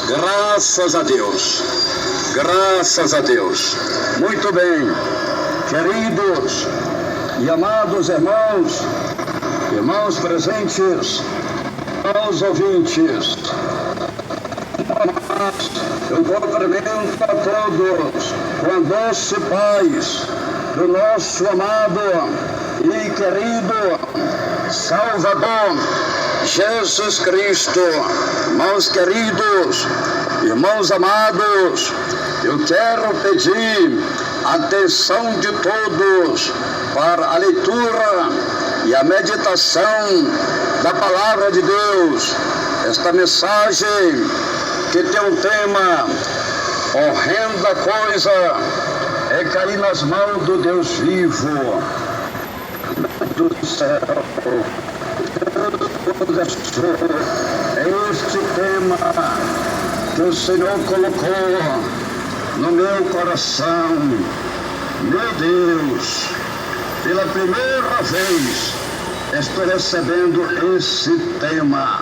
Graças a Deus. Graças a Deus. Muito bem, queridos e amados irmãos, irmãos presentes, irmãos ouvintes, eu cumprimento a todos com a doce paz do nosso amado e querido Salvador Jesus Cristo. Irmãos queridos, irmãos amados, eu quero pedir a atenção de todos para a leitura e a meditação da Palavra de Deus. Esta mensagem que tem um tema: horrenda coisa é cair nas mãos do Deus vivo, do céu. É este tema que o Senhor colocou no meu coração. Meu Deus, pela primeira vez estou recebendo esse tema.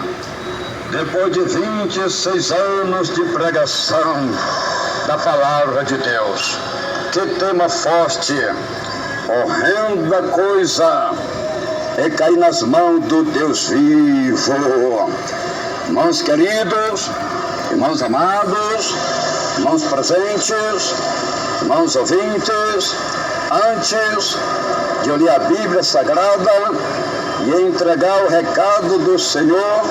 Depois de 26 anos de pregação da Palavra de Deus. Que tema forte! Horrenda coisa é cair nas mãos do Deus vivo. Irmãos queridos, irmãos amados, irmãos presentes, irmãos ouvintes, antes de eu ler a Bíblia Sagrada e entregar o recado do Senhor,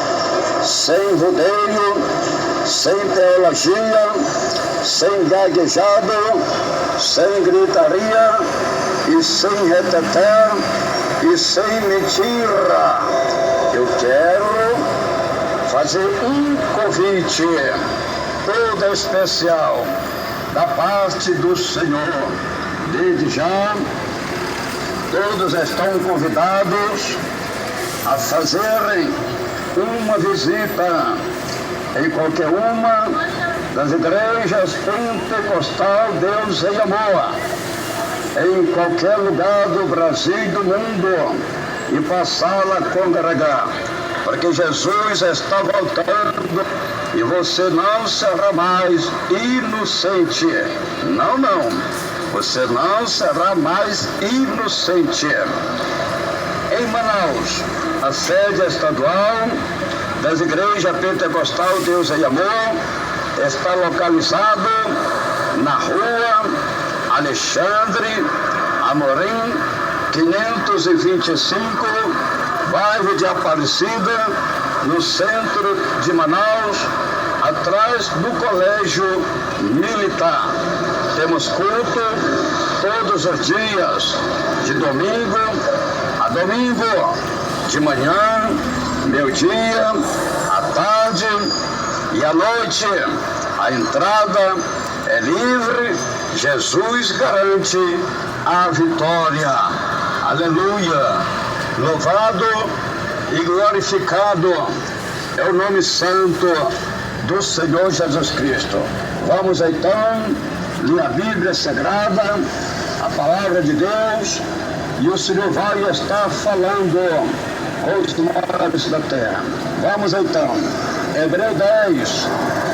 sem rodeio, sem teologia, sem gaguejado, sem gritaria e sem reteté e sem mentira, eu quero fazer um convite todo especial da parte do Senhor. Desde já, todos estão convidados a fazerem uma visita em qualquer uma das igrejas pentecostal Deus em Amor, em qualquer lugar do Brasil e do mundo, e passar a congregar, porque Jesus está voltando e você não será mais inocente. Não, você não será mais inocente. Em Manaus, a sede estadual das igrejas pentecostal Deus em Amor está localizado na rua Alexandre Amorim, 525, bairro de Aparecida, no centro de Manaus, atrás do Colégio Militar. Temos culto todos os dias, de domingo a domingo, de manhã, meio-dia, à tarde e à noite. A entrada é livre. Jesus garante a vitória. Aleluia! Louvado e glorificado é o nome santo do Senhor Jesus Cristo. Vamos então ler a Bíblia Sagrada, a Palavra de Deus, e o Senhor vai estar falando com os moradores da terra. Vamos então, Hebreu 10,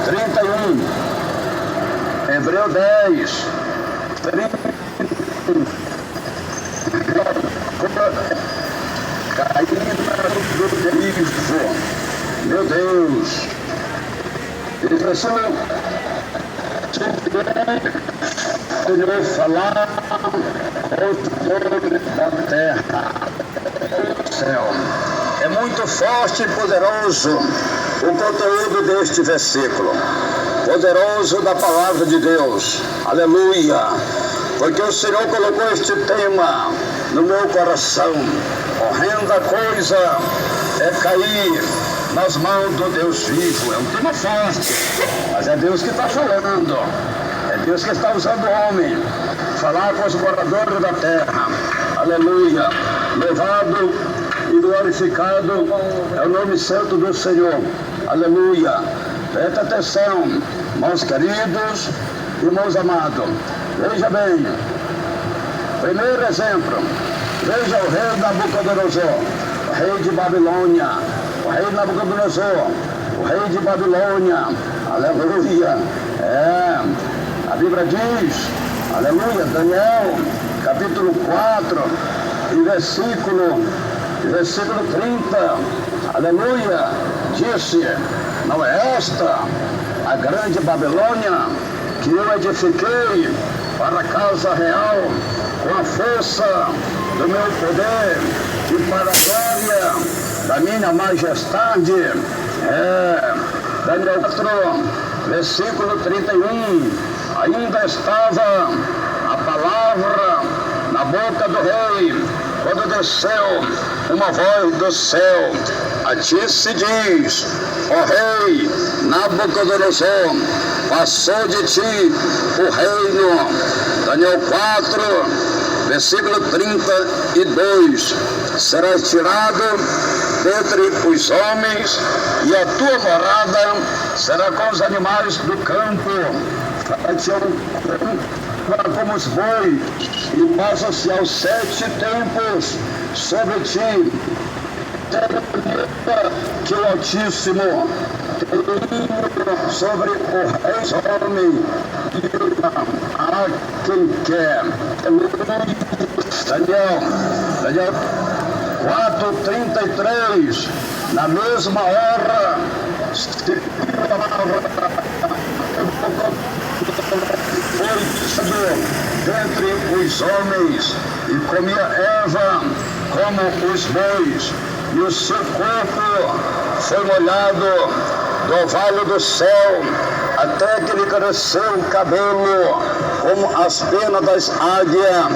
31. Hebreu 10, 31. Caída do vivo. Meu Deus. Expressão. O Senhor falar sobre da terra, do céu. É muito forte e poderoso o conteúdo deste versículo. Poderoso da palavra de Deus. Aleluia. Porque o Senhor colocou este tema no meu coração. Horrenda coisa é cair nas mãos do Deus vivo. É um tema forte, mas é Deus que está falando. É Deus que está usando o homem. Falar com os moradores da terra. Aleluia. Louvado e glorificado é o nome santo do Senhor. Aleluia. Presta atenção, irmãos queridos, irmãos amados. Veja bem, primeiro exemplo, veja o rei Nabucodonosor, o rei de Babilônia, o rei Nabucodonosor, o rei de Babilônia, aleluia. A Bíblia diz, aleluia, Daniel, capítulo 4, e versículo 30, aleluia, disse: não é esta a grande Babilônia que eu edifiquei para a casa real com a força do meu poder e para a glória da minha majestade? Daniel 4, versículo 31, ainda estava a palavra na boca do rei, quando desceu uma voz do céu: a ti se diz, ó rei Nabucodonosor, passou de ti o reino. Daniel 4, versículo 32, serás tirado dentre os homens, e a tua morada será com os animais do campo. Como os bois, e passa-se aos 7 tempos sobre ti. Que o Altíssimo sobre o rei homem a quem quer. Daniel 4:33, na mesma hora foi dentre os homens e comia erva como os bois, e o seu corpo foi molhado do orvalho do céu, até que lhe cresceu o cabelo como as penas das águias,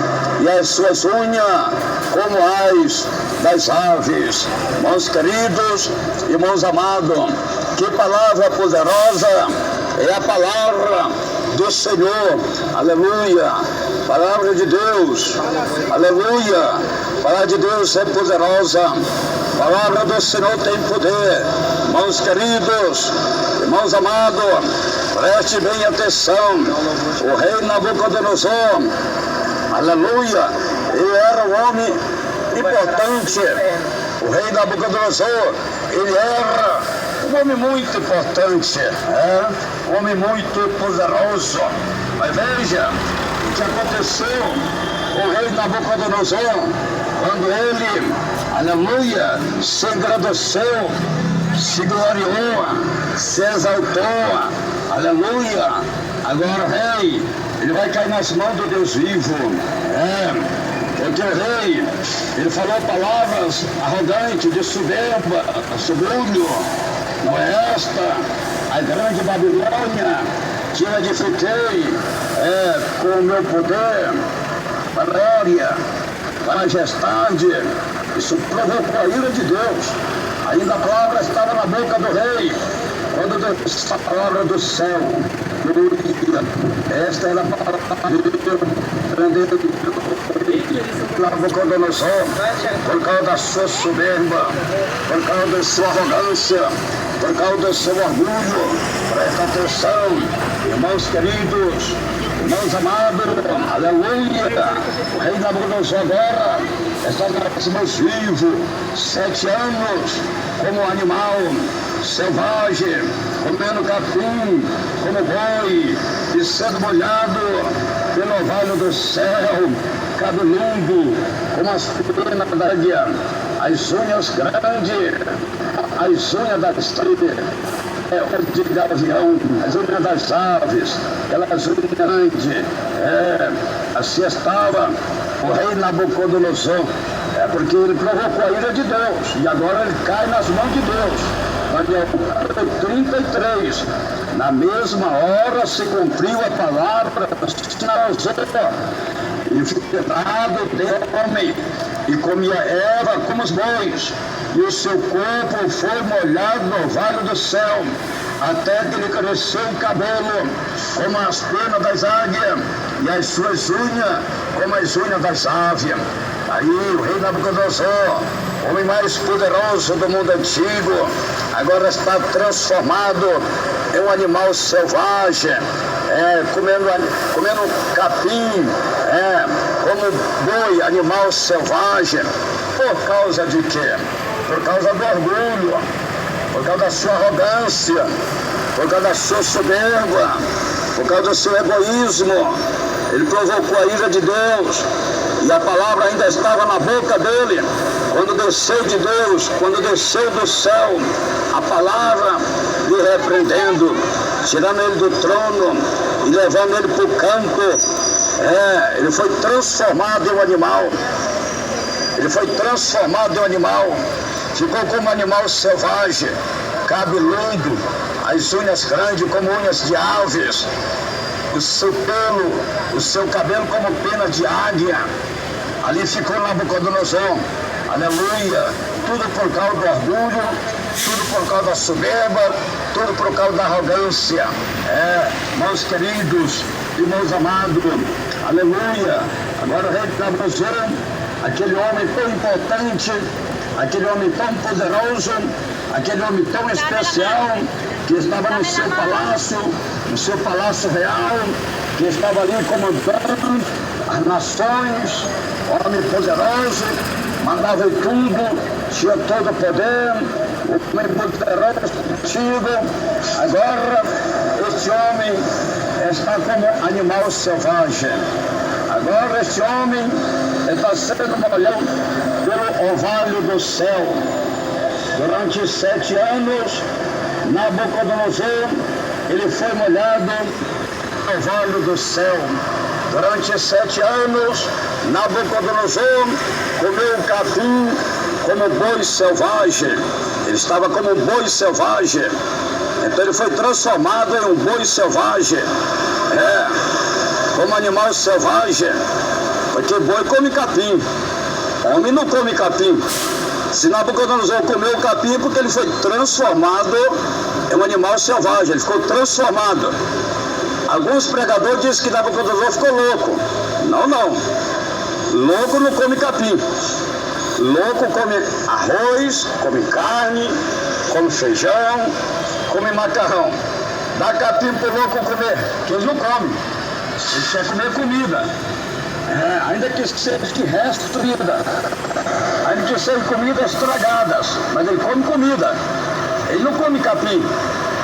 e as suas unhas como as das aves. Irmãos queridos, irmãos amados, que palavra poderosa é a palavra do Senhor, aleluia, palavra de Deus, aleluia, palavra de Deus é poderosa, palavra do Senhor tem poder. Irmãos queridos, irmãos amados, preste bem atenção. O rei Nabucodonosor, aleluia, ele era um homem importante. O rei Nabucodonosor, ele era um homem muito importante, um homem muito poderoso. Mas veja o que aconteceu com o rei Nabucodonosor, quando ele, aleluia, se engrandeceu, se gloriou, se exaltou, aleluia. Agora o rei, ele vai cair nas mãos do Deus vivo, porque o rei, ele falou palavras arrogantes, de soberba, soberbo. Não é esta a grande Babilônia que eu edifiquei com o meu poder, glória, majestade? Isso provocou a ira de Deus. Ainda a palavra estava na boca do rei, quando Deus, a palavra do céu. Esta era a palavra de Deus. Nabucodonosor, por causa da sua soberba, por causa da sua arrogância, por causa do seu orgulho. Presta atenção, irmãos queridos, irmãos amados, aleluia. O rei Nabucodonosor agora está nas mãos vivo, 7 anos, como um animal selvagem, comendo capim, como boi, e sendo molhado pelo orvalho do céu, cabeludo, como as penas da águia, as unhas grandes, as unhas das aves, de gavião, as unhas das aves, aquelas unhas grandes, assim estava o rei Nabucodonosor, porque ele provocou a ira de Deus, e agora ele cai nas mãos de Deus. Daniel 33, na mesma hora se cumpriu a palavra e foi dado de homem, e comia erva como os bois, e o seu corpo foi molhado no vale do céu, até que lhe cresceu o cabelo como as penas das águias, e as suas unhas como as unhas das aves. Aí o rei Nabucodonosor, o homem mais poderoso do mundo antigo, agora está transformado em um animal selvagem, comendo capim, como boi, animal selvagem. Por causa de quê? Por causa do orgulho, por causa da sua arrogância, por causa da sua soberba, por causa do seu egoísmo. Ele provocou a ira de Deus, e a palavra ainda estava na boca dele. Quando desceu de Deus, quando desceu do céu, a palavra lhe repreendendo, tirando ele do trono e levando ele para o campo. Ele foi transformado em um animal. Ele foi transformado em um animal. Ficou como um animal selvagem, cabeludo, as unhas grandes como unhas de aves, o seu pelo, o seu cabelo como pena de águia. Ali ficou Nabucodonosor, aleluia, tudo por causa do orgulho, tudo por causa da soberba, tudo por causa da arrogância. Meus queridos, irmãos amados, aleluia. Agora o rei Nabucodonosor, aquele homem tão importante, aquele homem tão poderoso, aquele homem tão especial, que estava no seu palácio real, que estava ali comandando as nações, homem poderoso, mandava em tudo, tinha todo o poder, o homem poderoso contigo. Agora, este homem está como animal selvagem. Agora, este homem está sendo molhado pelo orvalho do céu. Durante 7 anos, Nabucodonosor, ele foi molhado no orvalho do céu. Durante 7 anos, Nabucodonosor comeu capim como boi selvagem. Ele estava como um boi selvagem. Então ele foi transformado em um boi selvagem. Como animal selvagem. Porque boi come capim. Homem não come capim. Se Nabucodonosor comeu o capim, porque ele foi transformado em um animal selvagem. Ele ficou transformado. Alguns pregadores dizem que Nabucodonosor ficou louco. Não. Louco não come capim. Louco come arroz, come carne, come feijão, come macarrão. Dá capim para o louco comer, que eles não comem. Eles querem comer comida. Ainda que seja que resta comida. Ainda que sejam comidas estragadas. Mas ele come comida. Ele não come capim.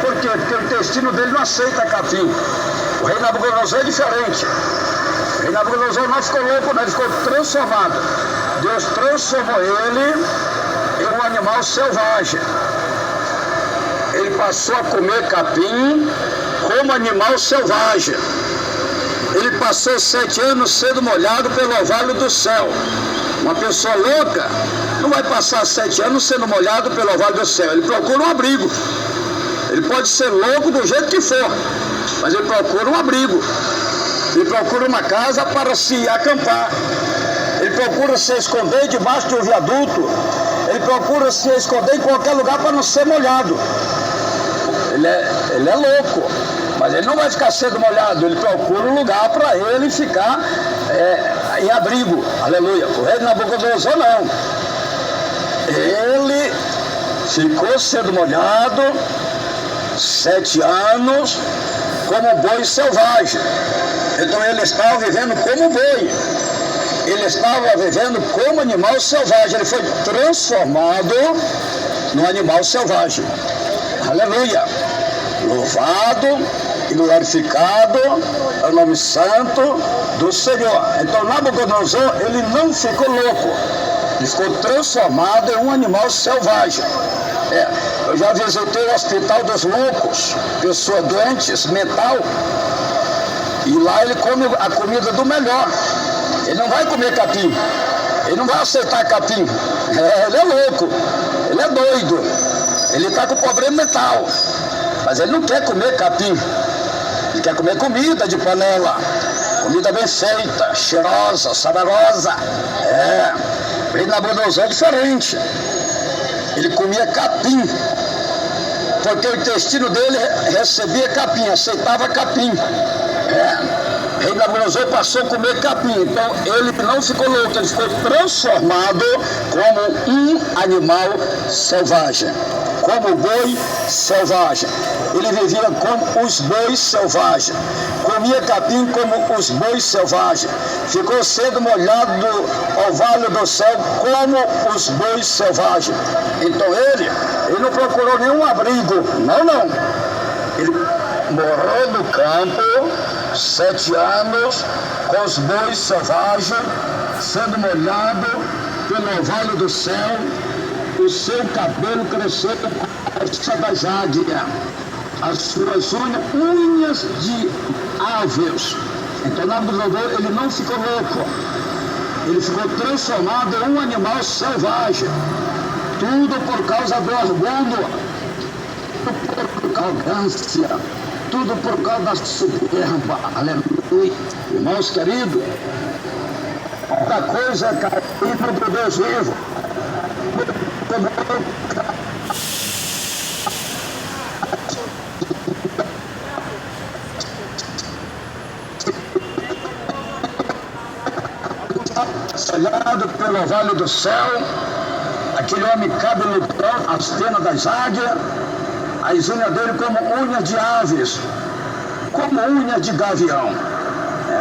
Por quê? Porque o intestino dele não aceita capim. O rei Nabucodonosor é diferente. O rei Nabucodonosor não ficou louco, não, ele ficou transformado. Deus transformou ele em um animal selvagem. Ele passou a comer capim como animal selvagem. Ele passou 7 anos sendo molhado pelo orvalho do céu. Uma pessoa louca não vai passar 7 anos sendo molhado pelo orvalho do céu. Ele procura um abrigo. Ele pode ser louco do jeito que for, mas ele procura um abrigo. Ele procura uma casa para se acampar. Ele procura se esconder debaixo de um viaduto. Ele procura se esconder em qualquer lugar para não ser molhado. Ele é louco, mas ele não vai ficar sendo molhado. Ele procura um lugar para ele ficar em abrigo. Aleluia. O rei Nabucodonosor não. Ele ficou sendo molhado 7 anos como boi selvagem. Então ele estava vivendo como boi. Ele estava vivendo como animal selvagem. Ele foi transformado num animal selvagem. Aleluia. Louvado e glorificado é o nome santo do Senhor. Então Nabucodonosor, ele não ficou louco. Ele ficou transformado em um animal selvagem. Eu já visitei o hospital dos loucos, pessoas doentes, mental, e lá ele come a comida do melhor. Ele não vai comer capim, ele não vai aceitar capim. Ele é louco, ele é doido, ele está com problema mental, mas ele não quer comer capim. Ele quer comer comida de panela, comida bem feita, cheirosa, saborosa. O rei Nabucodonosor é diferente. Ele comia capim, porque o intestino dele recebia capim, aceitava capim. O rei Nabucodonosor passou a comer capim, então ele não ficou louco, ele ficou transformado como um animal selvagem, como boi selvagem. Ele vivia como os bois selvagens, comia capim como os bois selvagens, ficou sendo molhado ao vale do céu como os bois selvagens. Então ele não procurou nenhum abrigo, não. Ele morou no campo 7 anos com os bois selvagens, sendo molhado pelo orvalho do céu, o seu cabelo cresceu como a asa das águias, as suas unhas de aves. Então Nabucodonosor, ele não ficou louco, ele ficou transformado em um animal selvagem, tudo por causa do orgulho, tudo por causa da arrogância, tudo por causa da soberba. Aleluia. Irmãos queridos, outra coisa é cair do Deus vivo. Olhado pelo vale do céu, aquele homem cabe no trono, as penas das águias, as unhas dele como unhas de aves, como unhas de gavião.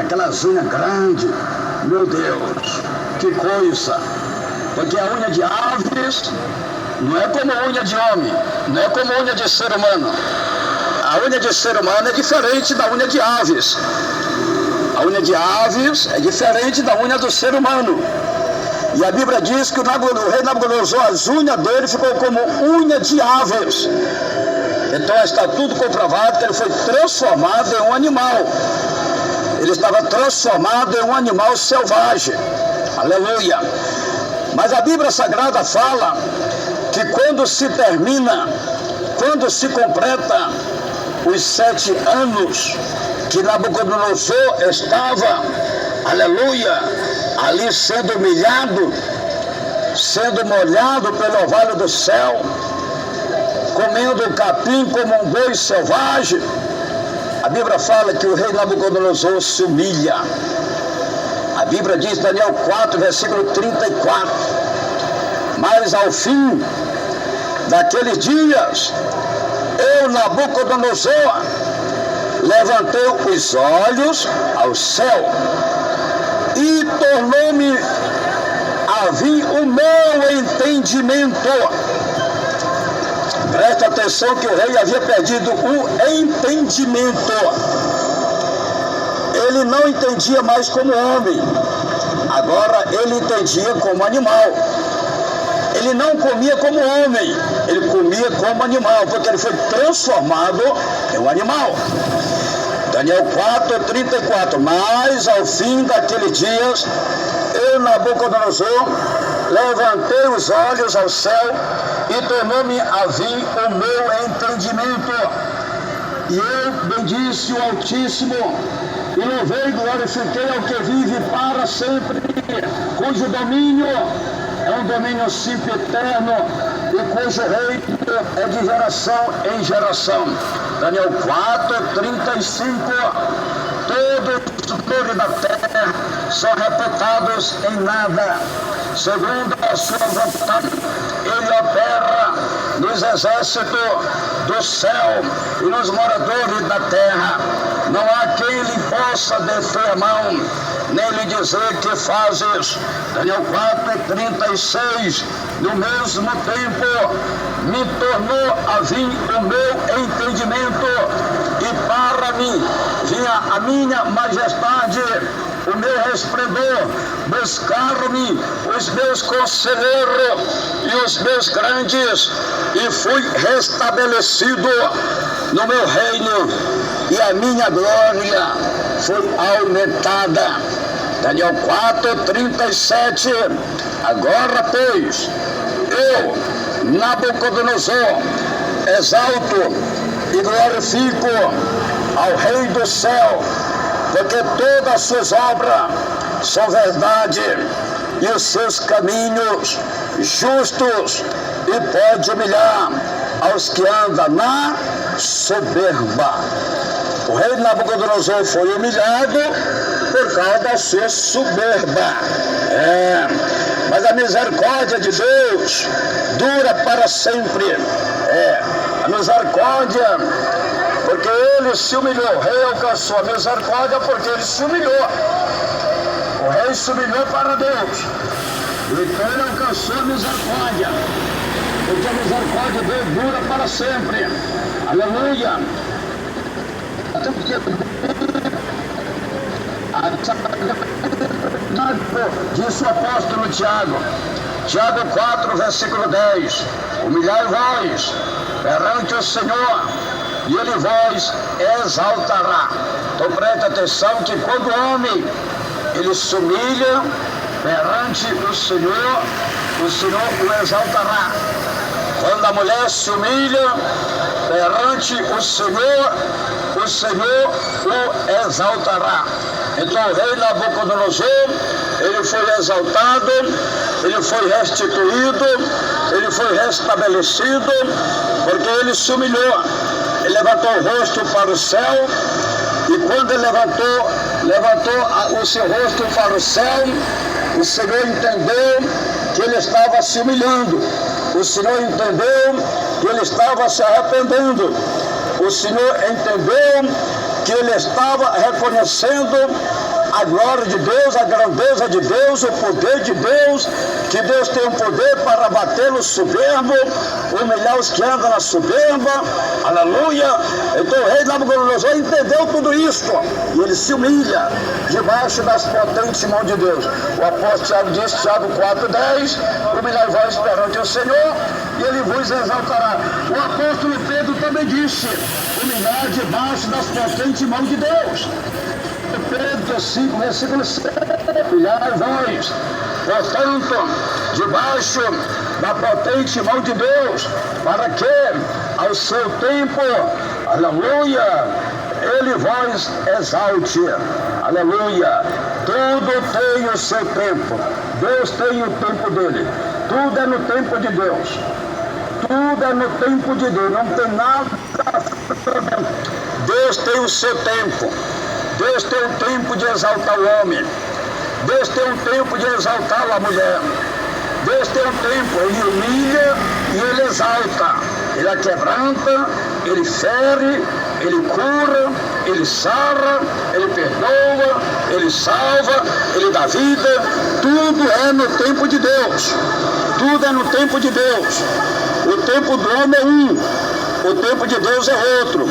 Aquelas unhas grandes, meu Deus, que coisa! Porque a unha de aves não é como unha de homem, não é como unha de ser humano. A unha de ser humano é diferente da unha de aves. A unha de aves é diferente da unha do ser humano. E a Bíblia diz que o rei Nabucodonosor, as unhas dele ficou como unha de aves. Então está tudo comprovado que ele foi transformado em um animal. Ele estava transformado em um animal selvagem. Aleluia. Mas a Bíblia Sagrada fala que quando se termina, quando se completa os 7 anos que Nabucodonosor estava, aleluia, ali sendo humilhado, sendo molhado pelo orvalho do céu, comendo o capim como um boi selvagem, a Bíblia fala que o rei Nabucodonosor se humilha. A Bíblia diz, Daniel 4, versículo 34, mas ao fim daqueles dias, eu, Nabucodonosor, levantei os olhos ao céu e tornou-me a vir o meu entendimento. Presta atenção que o rei havia perdido o entendimento. Ele não entendia mais como homem, agora ele entendia como animal. Ele não comia como homem, ele comia como animal, porque ele foi transformado em um animal. Daniel 4, 34, mas ao fim daqueles dias, eu, Nabucodonosor, levantei os olhos ao céu e tornou-me a vir o meu entendimento. E eu bendisse o Altíssimo, e louvei e glorifiquei ao que vive para sempre, cujo domínio é um domínio sempre eterno, e cujo reino é de geração em geração. Daniel 4, 35. Todos os moradores da terra são reputados em nada. Segundo a sua vontade, ele opera nos exércitos do céu e nos moradores da terra. Não há quem lhe possa deter a mão, nem lhe dizer que fazes. Daniel 4, 36. No mesmo tempo, me tornou a vir o meu entendimento, e para mim vinha a minha majestade, o meu resplendor, buscaram-me os meus conselheiros e os meus grandes, e fui restabelecido no meu reino, e a minha glória foi aumentada. Daniel 4, 37. Agora, pois, eu, Nabucodonosor, exalto e glorifico ao Rei do céu, porque todas as suas obras são verdade e os seus caminhos justos, e pode humilhar aos que andam na soberba. O rei Nabucodonosor foi humilhado por causa da sua soberba. Mas a misericórdia de Deus dura para sempre. A misericórdia, porque ele se humilhou. O rei alcançou a misericórdia porque ele se humilhou. O rei se humilhou para Deus. Então ele alcançou a misericórdia. Porque a misericórdia de Deus dura para sempre. Aleluia. Disse o apóstolo Tiago, Tiago 4, versículo 10, humilhai-vos perante o Senhor, e Ele vos exaltará. Então preste atenção que quando o homem, ele se humilha perante o Senhor o exaltará. Quando a mulher se humilha perante o Senhor o exaltará. Então o rei Nabucodonosor, ele foi exaltado, ele foi restituído, ele foi restabelecido, porque ele se humilhou. Ele levantou o rosto para o céu, e quando ele levantou o seu rosto para o céu, o Senhor entendeu que ele estava se humilhando. O Senhor entendeu que ele estava se arrependendo. O Senhor entendeu que ele estava reconhecendo a glória de Deus, a grandeza de Deus, o poder de Deus, que Deus tem um poder para bater o soberbo, humilhar os que andam na soberba, aleluia. Então o rei Nabucodonosor entendeu tudo isso, e ele se humilha debaixo das potentes mãos de Deus. O apóstolo Tiago diz, Tiago 4,10, humilhai-vos perante o Senhor, e ele vos exaltará. O apóstolo Pedro também disse, humilhar debaixo das potentes mãos de Deus. Pedro 5, versículo 7, humilhai-vos, portanto, debaixo da potente mão de Deus, para que, ao seu tempo, aleluia, ele vos exalte, aleluia. Tudo tem o seu tempo, Deus tem o tempo dele, tudo é no tempo de Deus, tudo é no tempo de Deus, não tem nada. Deus tem o seu tempo. Deus tem um tempo de exaltar o homem. Deus tem um tempo de exaltar a mulher. Deus tem um tempo, ele humilha e ele exalta. Ele aquebranta, ele fere, ele cura, ele sara, ele perdoa, ele salva, ele dá vida. Tudo é no tempo de Deus. Tudo é no tempo de Deus. O tempo do homem é um, o tempo de Deus é outro.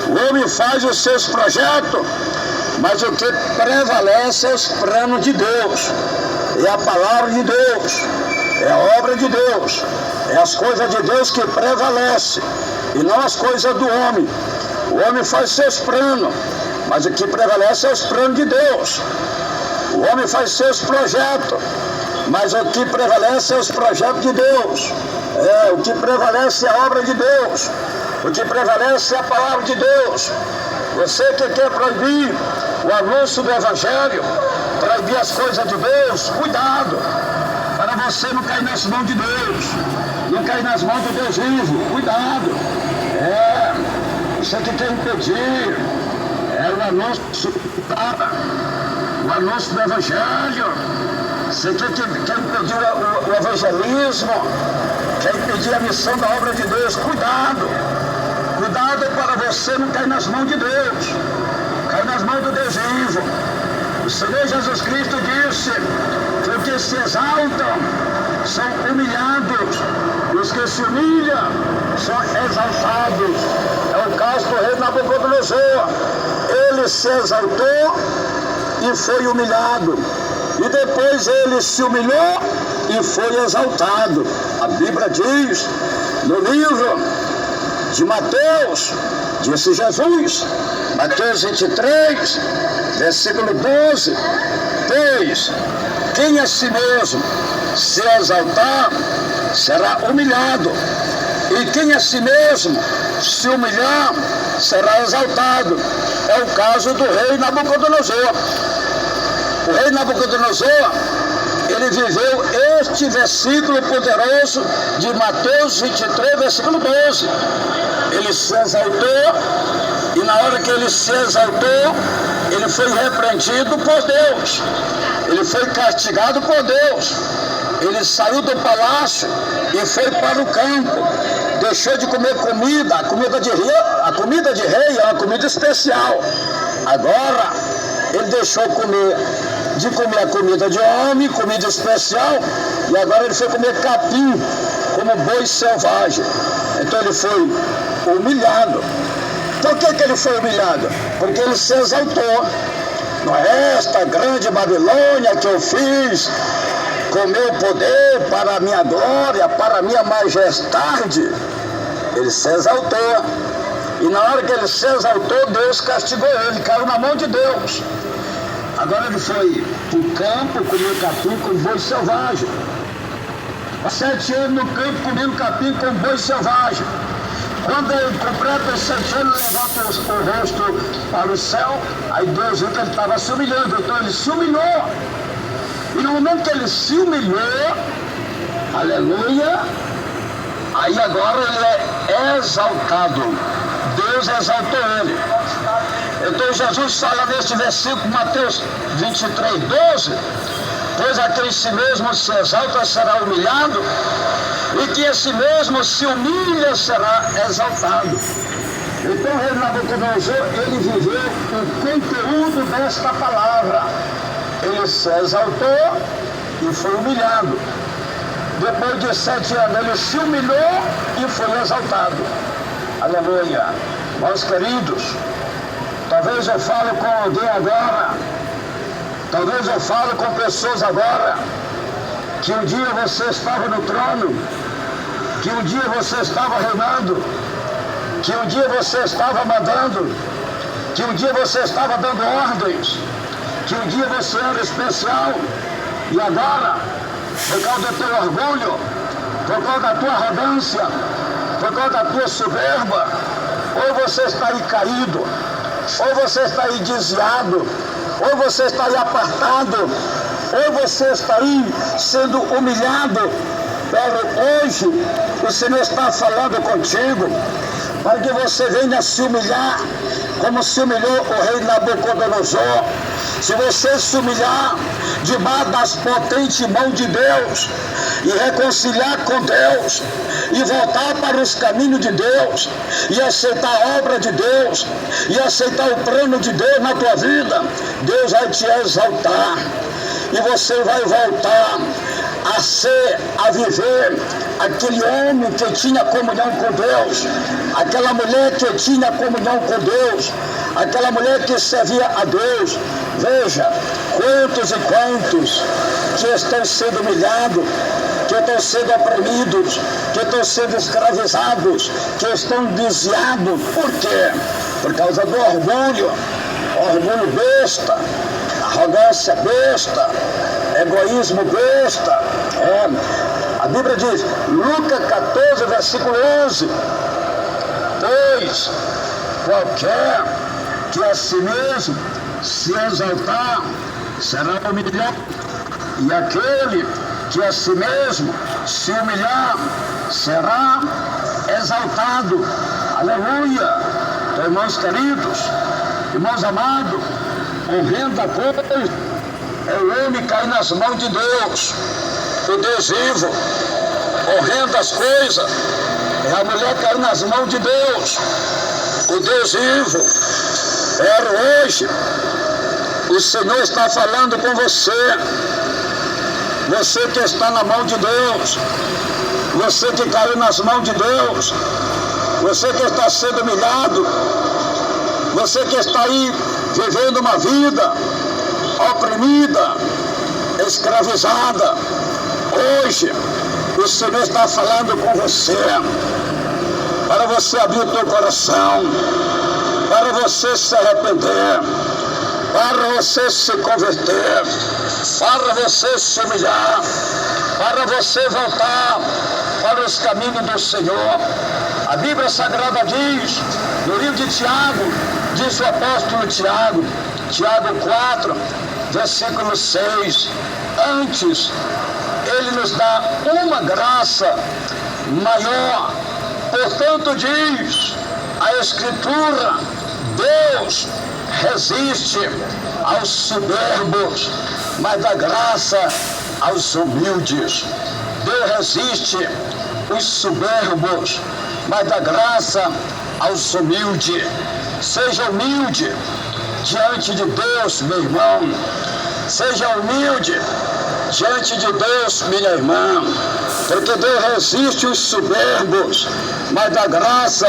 O homem faz os seus projetos, mas o que prevalece é os planos de Deus, é a palavra de Deus, é a obra de Deus, é as coisas de Deus que prevalecem, e não as coisas do homem. O homem faz seus planos, mas o que prevalece é os planos de Deus. O homem faz seus projetos, mas o que prevalece é os projetos de Deus. O que prevalece é a obra de Deus. O que prevalece é a palavra de Deus. Você que quer proibir o anúncio do Evangelho, proibir as coisas de Deus, cuidado, para você não cair nas mãos de Deus, não cair nas mãos do Deus vivo, cuidado. Você que quer impedir o anúncio do Evangelho, você que quer impedir o evangelismo, quer impedir a missão da obra de Deus, cuidado. Cuidado para você não cair nas mãos de Deus, cair nas mãos do Deus vivo. O Senhor Jesus Cristo disse que os que se exaltam são humilhados, e os que se humilham são exaltados. É o caso do rei Nabucodonosor. Ele se exaltou e foi humilhado, e depois ele se humilhou e foi exaltado. A Bíblia diz no livro de Mateus, disse Jesus, Mateus 23, versículo 12, pois quem a si mesmo se exaltar será humilhado, e quem a si mesmo se humilhar será exaltado. É o caso do rei Nabucodonosor. O rei Nabucodonosor, ele viveu este versículo poderoso de Mateus 23, versículo 12. Ele se exaltou, e na hora que ele se exaltou, ele foi repreendido por Deus. Ele foi castigado por Deus. Ele saiu do palácio e foi para o campo. Deixou de comer comida, a comida de rei é uma comida especial. Agora, ele deixou de comer a comida de homem, comida especial, e agora ele foi comer capim, como boi selvagem. Então ele foi humilhado. Por que ele foi humilhado? Porque ele se exaltou. Não é esta grande Babilônia que eu fiz com meu poder, para a minha glória, para a minha majestade. Ele se exaltou. E na hora que ele se exaltou, Deus castigou ele, caiu na mão de Deus. Agora ele foi para o campo, comeu capim com boi selvagem. Há 7 anos no campo comendo capim com boi selvagem. Quando ele completa os 7 anos, levanta o rosto para o céu, aí Deus viu que ele estava se humilhando, então ele se humilhou. E no momento que ele se humilhou, aleluia, aí agora ele é exaltado. Deus exaltou ele. Então Jesus fala neste versículo, Mateus 23, 12, pois aquele si mesmo se exalta será humilhado, e que esse mesmo se humilha será exaltado. Então o rei Nabucodonosor, ele viveu o conteúdo desta palavra. Ele se exaltou e foi humilhado. Depois de 7 anos ele se humilhou e foi exaltado. Aleluia. Meus queridos, talvez eu fale com alguém agora, talvez eu fale com pessoas agora, que um dia você estava no trono, que um dia você estava reinando, que um dia você estava mandando, que um dia você estava dando ordens, que um dia você era especial, e agora, por causa do teu orgulho, por causa da tua arrogância, por causa da tua soberba, ou você está aí caído, ou você está aí desviado, ou você está aí apartado, ou você está aí sendo humilhado. Pero hoje o Senhor está falando contigo para que você venha se humilhar como se humilhou o rei Nabucodonosor. Se você se humilhar debaixo das potentes mãos de Deus e reconciliar com Deus e voltar para os caminhos de Deus e aceitar a obra de Deus e aceitar o plano de Deus na tua vida, Deus vai te exaltar e você vai voltar a viver aquele homem que tinha comunhão com Deus, aquela mulher que tinha comunhão com Deus, aquela mulher que servia a Deus. Veja, quantos e quantos que estão sendo humilhados, que estão sendo oprimidos, que estão sendo escravizados, que estão desviados. Por quê? Por causa do orgulho besta, arrogância besta, egoísmo besta. A Bíblia diz, Lucas 14, versículo 11, pois qualquer que a si mesmo se exaltar será humilhado, e aquele que a si mesmo se humilhar será exaltado. Aleluia. Então, irmãos queridos, irmãos amados, horrenda coisa é o homem cair nas mãos de Deus, o Deus vivo. Horrendas coisas é a mulher cair nas mãos de Deus, o Deus vivo. Hoje o Senhor está falando com você, você que está na mão de Deus, você que caiu nas mãos de Deus, você que está sendo humilhado, você que está aí vivendo uma vida oprimida, escravizada. Hoje o Senhor está falando com você, para você abrir o teu coração, para você se arrepender, para você se converter, para você se humilhar, para você voltar para os caminhos do Senhor. A Bíblia Sagrada diz, no livro de Tiago, diz o apóstolo Tiago, Tiago 4, versículo 6, antes ele nos dá uma graça maior. Portanto diz a Escritura, Deus resiste aos soberbos, mas dá graça aos humildes. Deus resiste os soberbos, mas dá graça aos humildes. Seja humilde diante de Deus, meu irmão. Seja humilde diante de Deus, minha irmã. Porque Deus resiste os soberbos, mas dá graça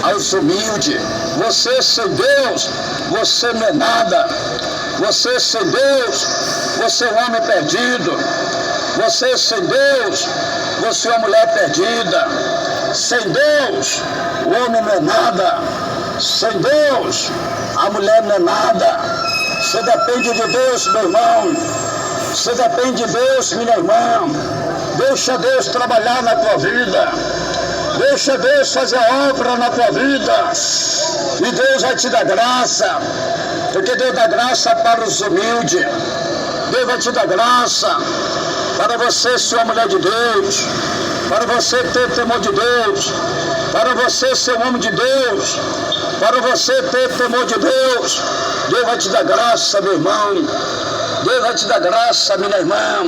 aos humildes. Você sem Deus, você não é nada. Você sem Deus, você é um homem perdido. Você sem Deus, você é uma mulher perdida. Sem Deus, o homem não é nada. Sem Deus, a mulher não é nada. Você depende de Deus, meu irmão. Você depende de Deus, minha irmã. Deixa Deus trabalhar na tua vida. Deixa Deus fazer a obra na tua vida. E Deus vai te dar graça. Porque Deus dá graça para os humildes. Deus vai te dar graça para você ser uma mulher de Deus. Para você ter temor de Deus. Para você ser um homem de Deus. Para você ter temor de Deus. Deus vai te dar graça, meu irmão. Deus vai te dar graça, minha irmã.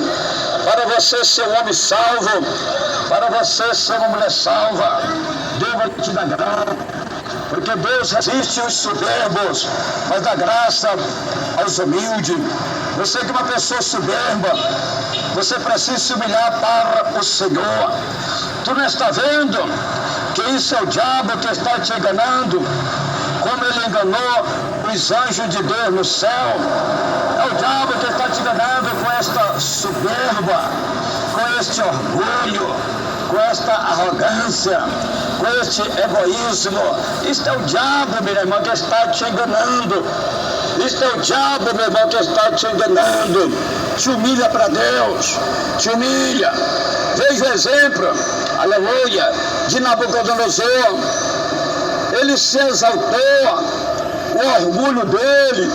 Para você ser um homem salvo. Para você ser uma mulher salva. Deus vai te dar graça. Porque Deus resiste os soberbos, mas dá graça aos humildes. Você que é uma pessoa soberba, você precisa se humilhar para o Senhor. Tu não está vendo que isso é o diabo que está te enganando? Como ele enganou os anjos de Deus no céu. É o diabo que está te enganando com esta soberba, com este orgulho, com esta arrogância, com este egoísmo. Isto é o diabo, minha irmã, que está te enganando. Isto é o diabo, meu irmão, que está te enganando. Te humilha para Deus, te humilha. Veja o exemplo, aleluia, de Nabucodonosor. Ele se exaltou, o orgulho dele,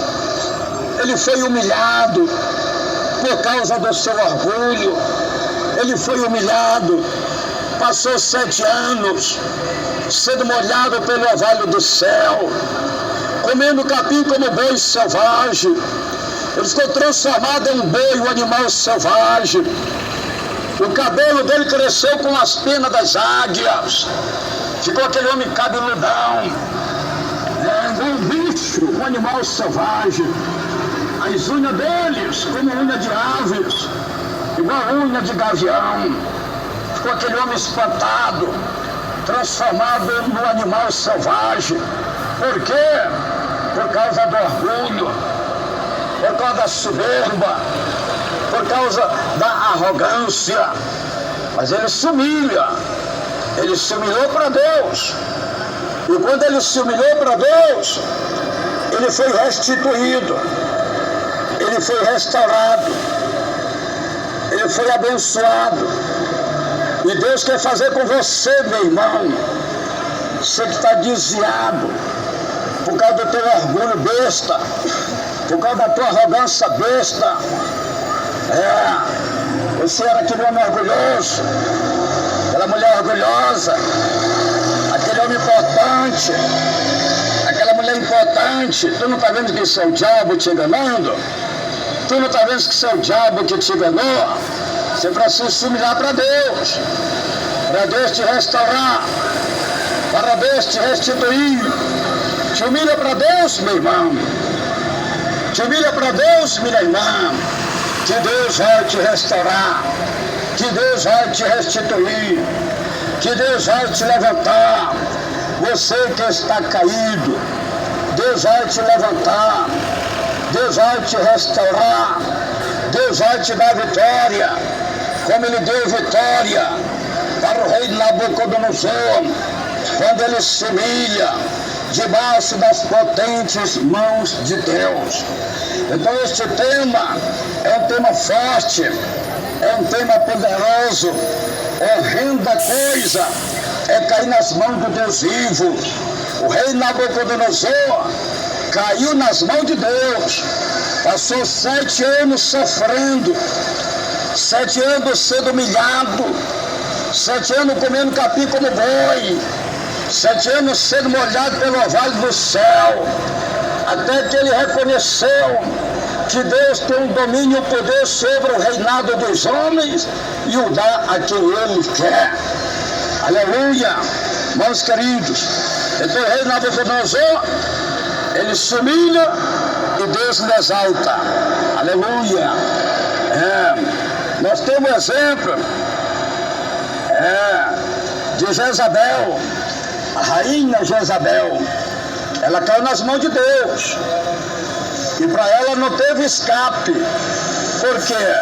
ele foi humilhado por causa do seu orgulho. Ele foi humilhado, passou 7 anos sendo molhado pelo orvalho do céu, comendo capim como boi selvagem. Ele ficou transformado em um boi, um animal selvagem. O cabelo dele cresceu com as penas das águias. Ficou aquele homem cabeludão, um bicho, um animal selvagem. As unhas deles, como unha de aves, igual unha de gavião. Ficou aquele homem espantado, transformado num animal selvagem. Por quê? Por causa do orgulho, por causa da soberba, por causa da arrogância. Mas ele se humilha. Ele se humilhou para Deus. E quando ele se humilhou para Deus, ele foi restituído. Ele foi restaurado. Ele foi abençoado. E Deus quer fazer com você, meu irmão. Você que está desviado por causa do teu orgulho besta, por causa da tua arrogância besta. Você era aquele homem orgulhoso, aquela mulher orgulhosa, aquele homem importante, aquela mulher importante. Tu não está vendo que isso é o diabo te enganando? Tu não está vendo que isso é o diabo que te enganou? Você precisa se humilhar para Deus te restaurar, para Deus te restituir. Te humilha para Deus, meu irmão. Te humilha para Deus, minha irmã. Que Deus vai te restaurar, que Deus vai te restituir, que Deus vai te levantar. Você que está caído, Deus vai te levantar, Deus vai te restaurar, Deus vai te dar vitória, como Ele deu vitória para o rei Nabucodonosor, quando ele se humilha debaixo das potentes mãos de Deus. Então este tema é um tema forte, é um tema poderoso. Horrenda coisa é cair nas mãos do Deus vivo. O rei Nabucodonosor caiu nas mãos de Deus, passou 7 anos sofrendo, 7 anos sendo humilhado, 7 anos comendo capim como boi, 7 anos sendo molhado pelo orvalho do céu, até que ele reconheceu que Deus tem um domínio e um poder sobre o reinado dos homens e o dá a quem Ele quer. Aleluia! Meus queridos, então o rei Nabucodonosor Ele se humilha e Deus lhe exalta. Aleluia. Nós temos exemplo de Jezabel, a rainha Jezabel. Ela caiu nas mãos de Deus. E para ela não teve escape. Por quê?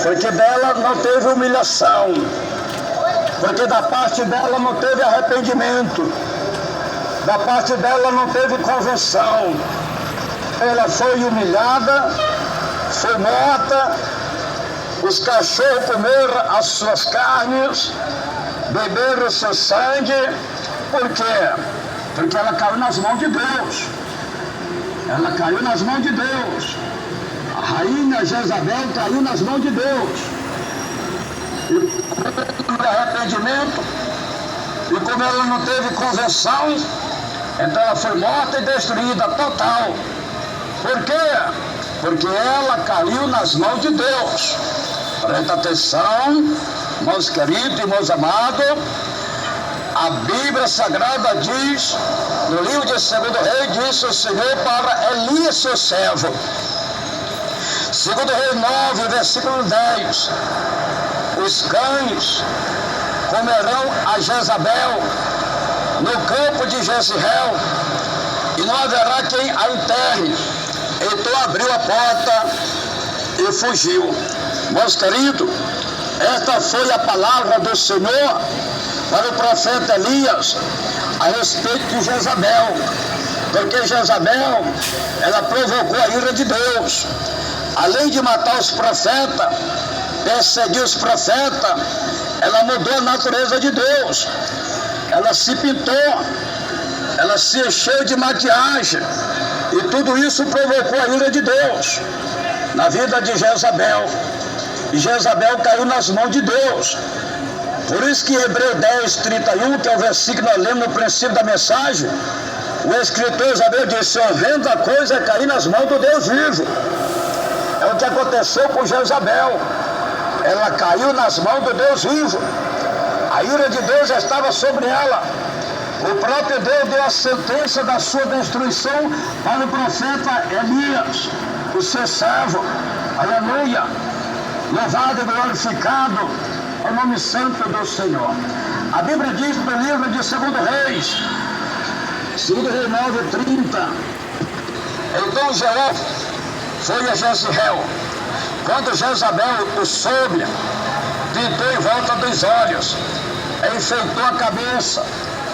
Porque dela não teve humilhação. Porque da parte dela não teve arrependimento. Da parte dela não teve conversão. Ela foi humilhada, foi morta, os cachorros comeram as suas carnes, beberam o seu sangue. Por quê? Porque ela caiu nas mãos de Deus. Ela caiu nas mãos de Deus. A rainha Jezabel caiu nas mãos de Deus. E como arrependimento, e como ela não teve conversão, então ela foi morta e destruída total. Por quê? Porque ela caiu nas mãos de Deus. Presta atenção, meus queridos e irmãos amados. A Bíblia Sagrada diz, no livro de 2 Reis, disse o Senhor para Elias, seu servo. 2 Reis 9, versículo 10. Os cães comerão a Jezabel no campo de Jezreel, e não haverá quem a enterre. Então abriu a porta e fugiu. Meus queridos, esta foi a palavra do Senhor para o profeta Elias a respeito de Jezabel. Porque Jezabel, ela provocou a ira de Deus. Além de matar os profetas, perseguir os profetas, ela mudou a natureza de Deus. Ela se pintou, ela se encheu de maquiagem. E tudo isso provocou a ira de Deus na vida de Jezabel. E Jezabel caiu nas mãos de Deus. Por isso que em Hebreu 10, 31, que é o versículo que nós lemos no princípio da mensagem, o escritor Isabel disse: horrenda coisa é cair nas mãos do Deus vivo. É o que aconteceu com Jezabel. Ela caiu nas mãos do Deus vivo. A ira de Deus já estava sobre ela. O próprio Deus deu a sentença da sua destruição para o profeta Elias, o seu servo. Aleluia! Louvado e glorificado é o nome santo do Senhor. A Bíblia diz no livro de 2 Reis, 2 Reis 9, 30. Então Jeú foi a Jezreel. Quando Jezabel o soube, pintou em volta dos olhos, enfeitou a cabeça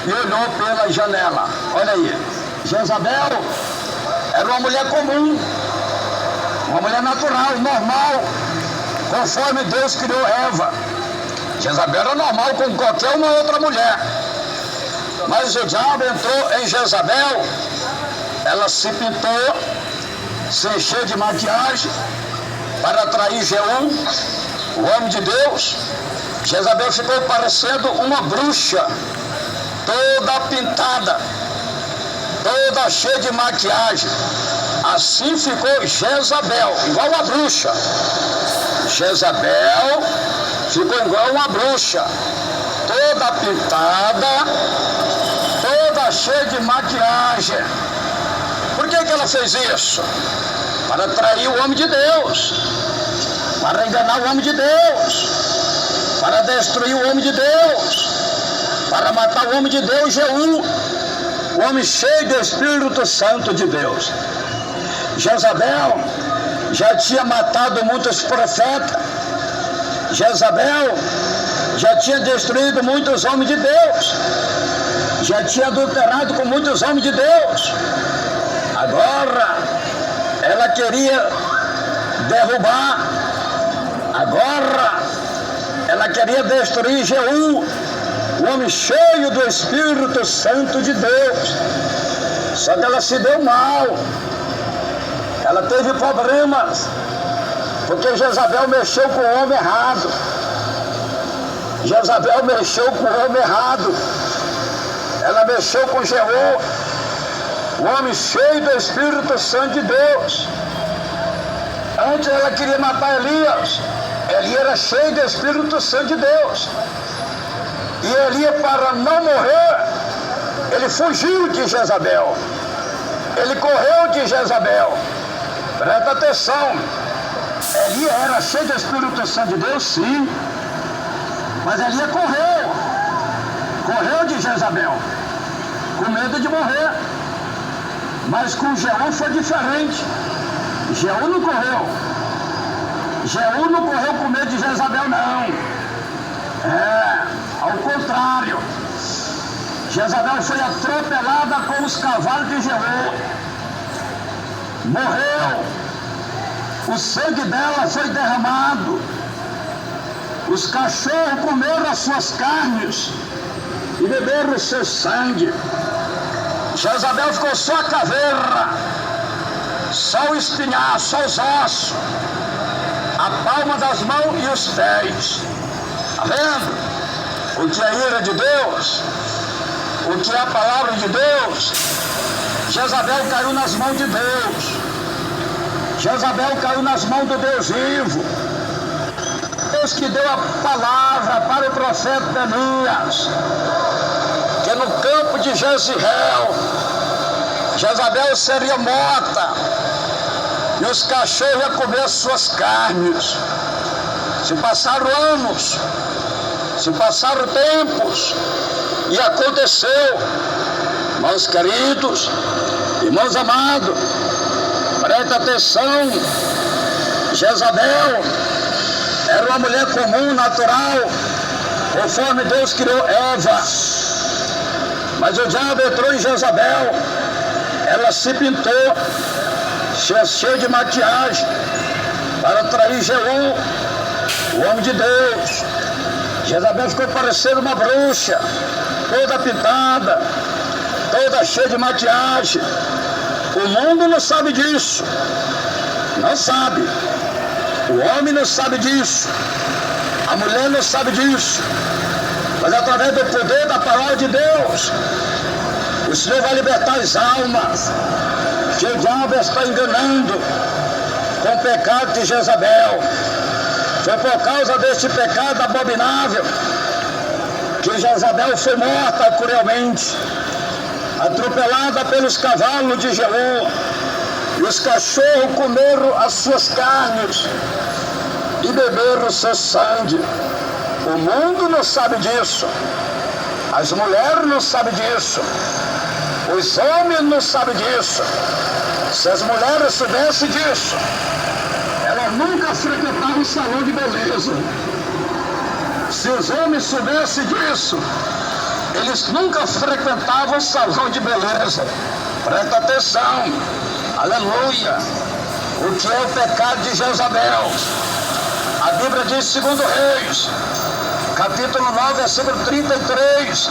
e olhou pela janela. Olha aí, Jezabel era uma mulher comum, uma mulher natural, normal, conforme Deus criou Eva. Jezabel era normal como qualquer uma outra mulher. Mas o diabo entrou em Jezabel, ela se pintou, se encheu de maquiagem para atrair Jeú, o homem de Deus. Jezabel ficou parecendo uma bruxa, toda pintada, toda cheia de maquiagem. Assim ficou Jezabel, igual uma bruxa. Jezabel ficou igual uma bruxa, toda pintada, toda cheia de maquiagem. Por que ela fez isso? Para atrair o homem de Deus, para enganar o homem de Deus, para destruir o homem de Deus, para matar o homem de Deus, Jeú, o homem cheio do Espírito Santo de Deus. Jezabel já tinha matado muitos profetas. Jezabel já tinha destruído muitos homens de Deus. Já tinha adulterado com muitos homens de Deus. Agora ela queria derrubar. Agora ela queria destruir Jeú, o homem cheio do Espírito Santo de Deus. Só que ela se deu mal. Ela teve problemas, porque Jezabel mexeu com o homem errado. Jezabel mexeu com o homem errado. Ela mexeu com Jeú, o homem cheio do Espírito Santo de Deus. Antes ela queria matar Elias. Elias era cheio do Espírito Santo de Deus. E Elias, para não morrer, ele fugiu de Jezabel. Ele correu de Jezabel. Presta atenção. Elias era cheio do Espírito Santo de Deus, sim. Mas Elias correu. Correu de Jezabel. Com medo de morrer. Mas com Jeú foi diferente. Jeú não correu. Jeú não correu com medo de Jezabel, não. Ao contrário. Jezabel foi atropelada com os cavalos de Jeú. Morreu. O sangue dela foi derramado. Os cachorros comeram as suas carnes e beberam o seu sangue. Jezabel ficou só a caveira, só o espinhar, só os ossos, a palma das mãos e os pés. Está vendo? O que é a ira de Deus, o que é a palavra de Deus. Jezabel caiu nas mãos de Deus. Jezabel caiu nas mãos do Deus vivo. Deus que deu a palavra para o profeta Elias, que no campo de Jezreel, Jezabel seria morta e os cachorros iam comer suas carnes. Se passaram anos, se passaram tempos, e aconteceu. Irmãos queridos, irmãos amados, presta atenção. Jezabel era uma mulher comum, natural, conforme Deus criou Eva. Mas o diabo entrou em Jezabel. Ela se pintou, cheia de maquiagem, para atrair Jeú, o homem de Deus. Jezabel ficou parecendo uma bruxa, toda pintada, toda cheia de maquiagem. O mundo não sabe disso. Não sabe. O homem não sabe disso. A mulher não sabe disso. Mas através do poder da palavra de Deus, o Senhor vai libertar as almas que o diabo está enganando com o pecado de Jezabel. Foi por causa deste pecado abominável que Jezabel foi morta cruelmente, atropelada pelos cavalos de Jeú, e os cachorros comeram as suas carnes e beberam o seu sangue. O mundo não sabe disso, as mulheres não sabem disso, os homens não sabem disso. Se as mulheres soubessem disso, elas nunca frequentavam o salão de beleza. Se os homens soubessem disso, eles nunca frequentavam o salão de beleza. Presta atenção, aleluia. O que é o pecado de Jezabel? A Bíblia diz, 2 Reis, capítulo 9, versículo 33,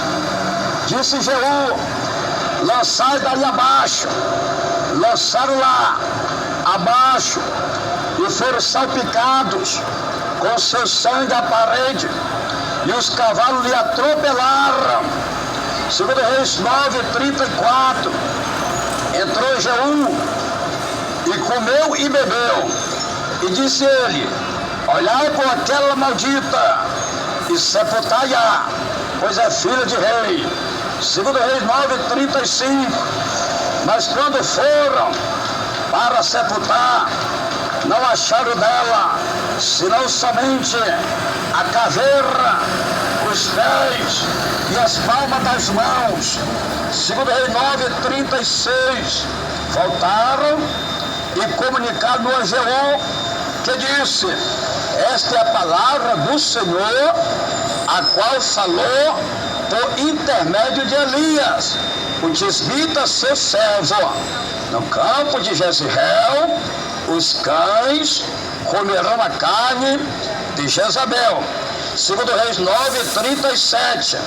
disse Jeú: lançai dali abaixo. Lançaram lá abaixo e foram salpicados com seu sangue à parede, e os cavalos lhe atropelaram. 2 Reis 9, 34. Entrou Jeú e comeu e bebeu, e disse ele: olhai por aquela maldita e sepultai-a, pois é filha de rei. 2 Reis 9, 35. Mas quando foram para sepultar, não acharam dela, senão somente a caveira, os pés e as palmas das mãos. 2 Reis 9, 36. Voltaram e comunicaram a Jeú, que disse: esta é a palavra do Senhor, a qual falou por intermédio de Elias, o tisbita seu servo. No campo de Jezreel, os cães comerão a carne de Jezabel. 2 Reis 9, 37.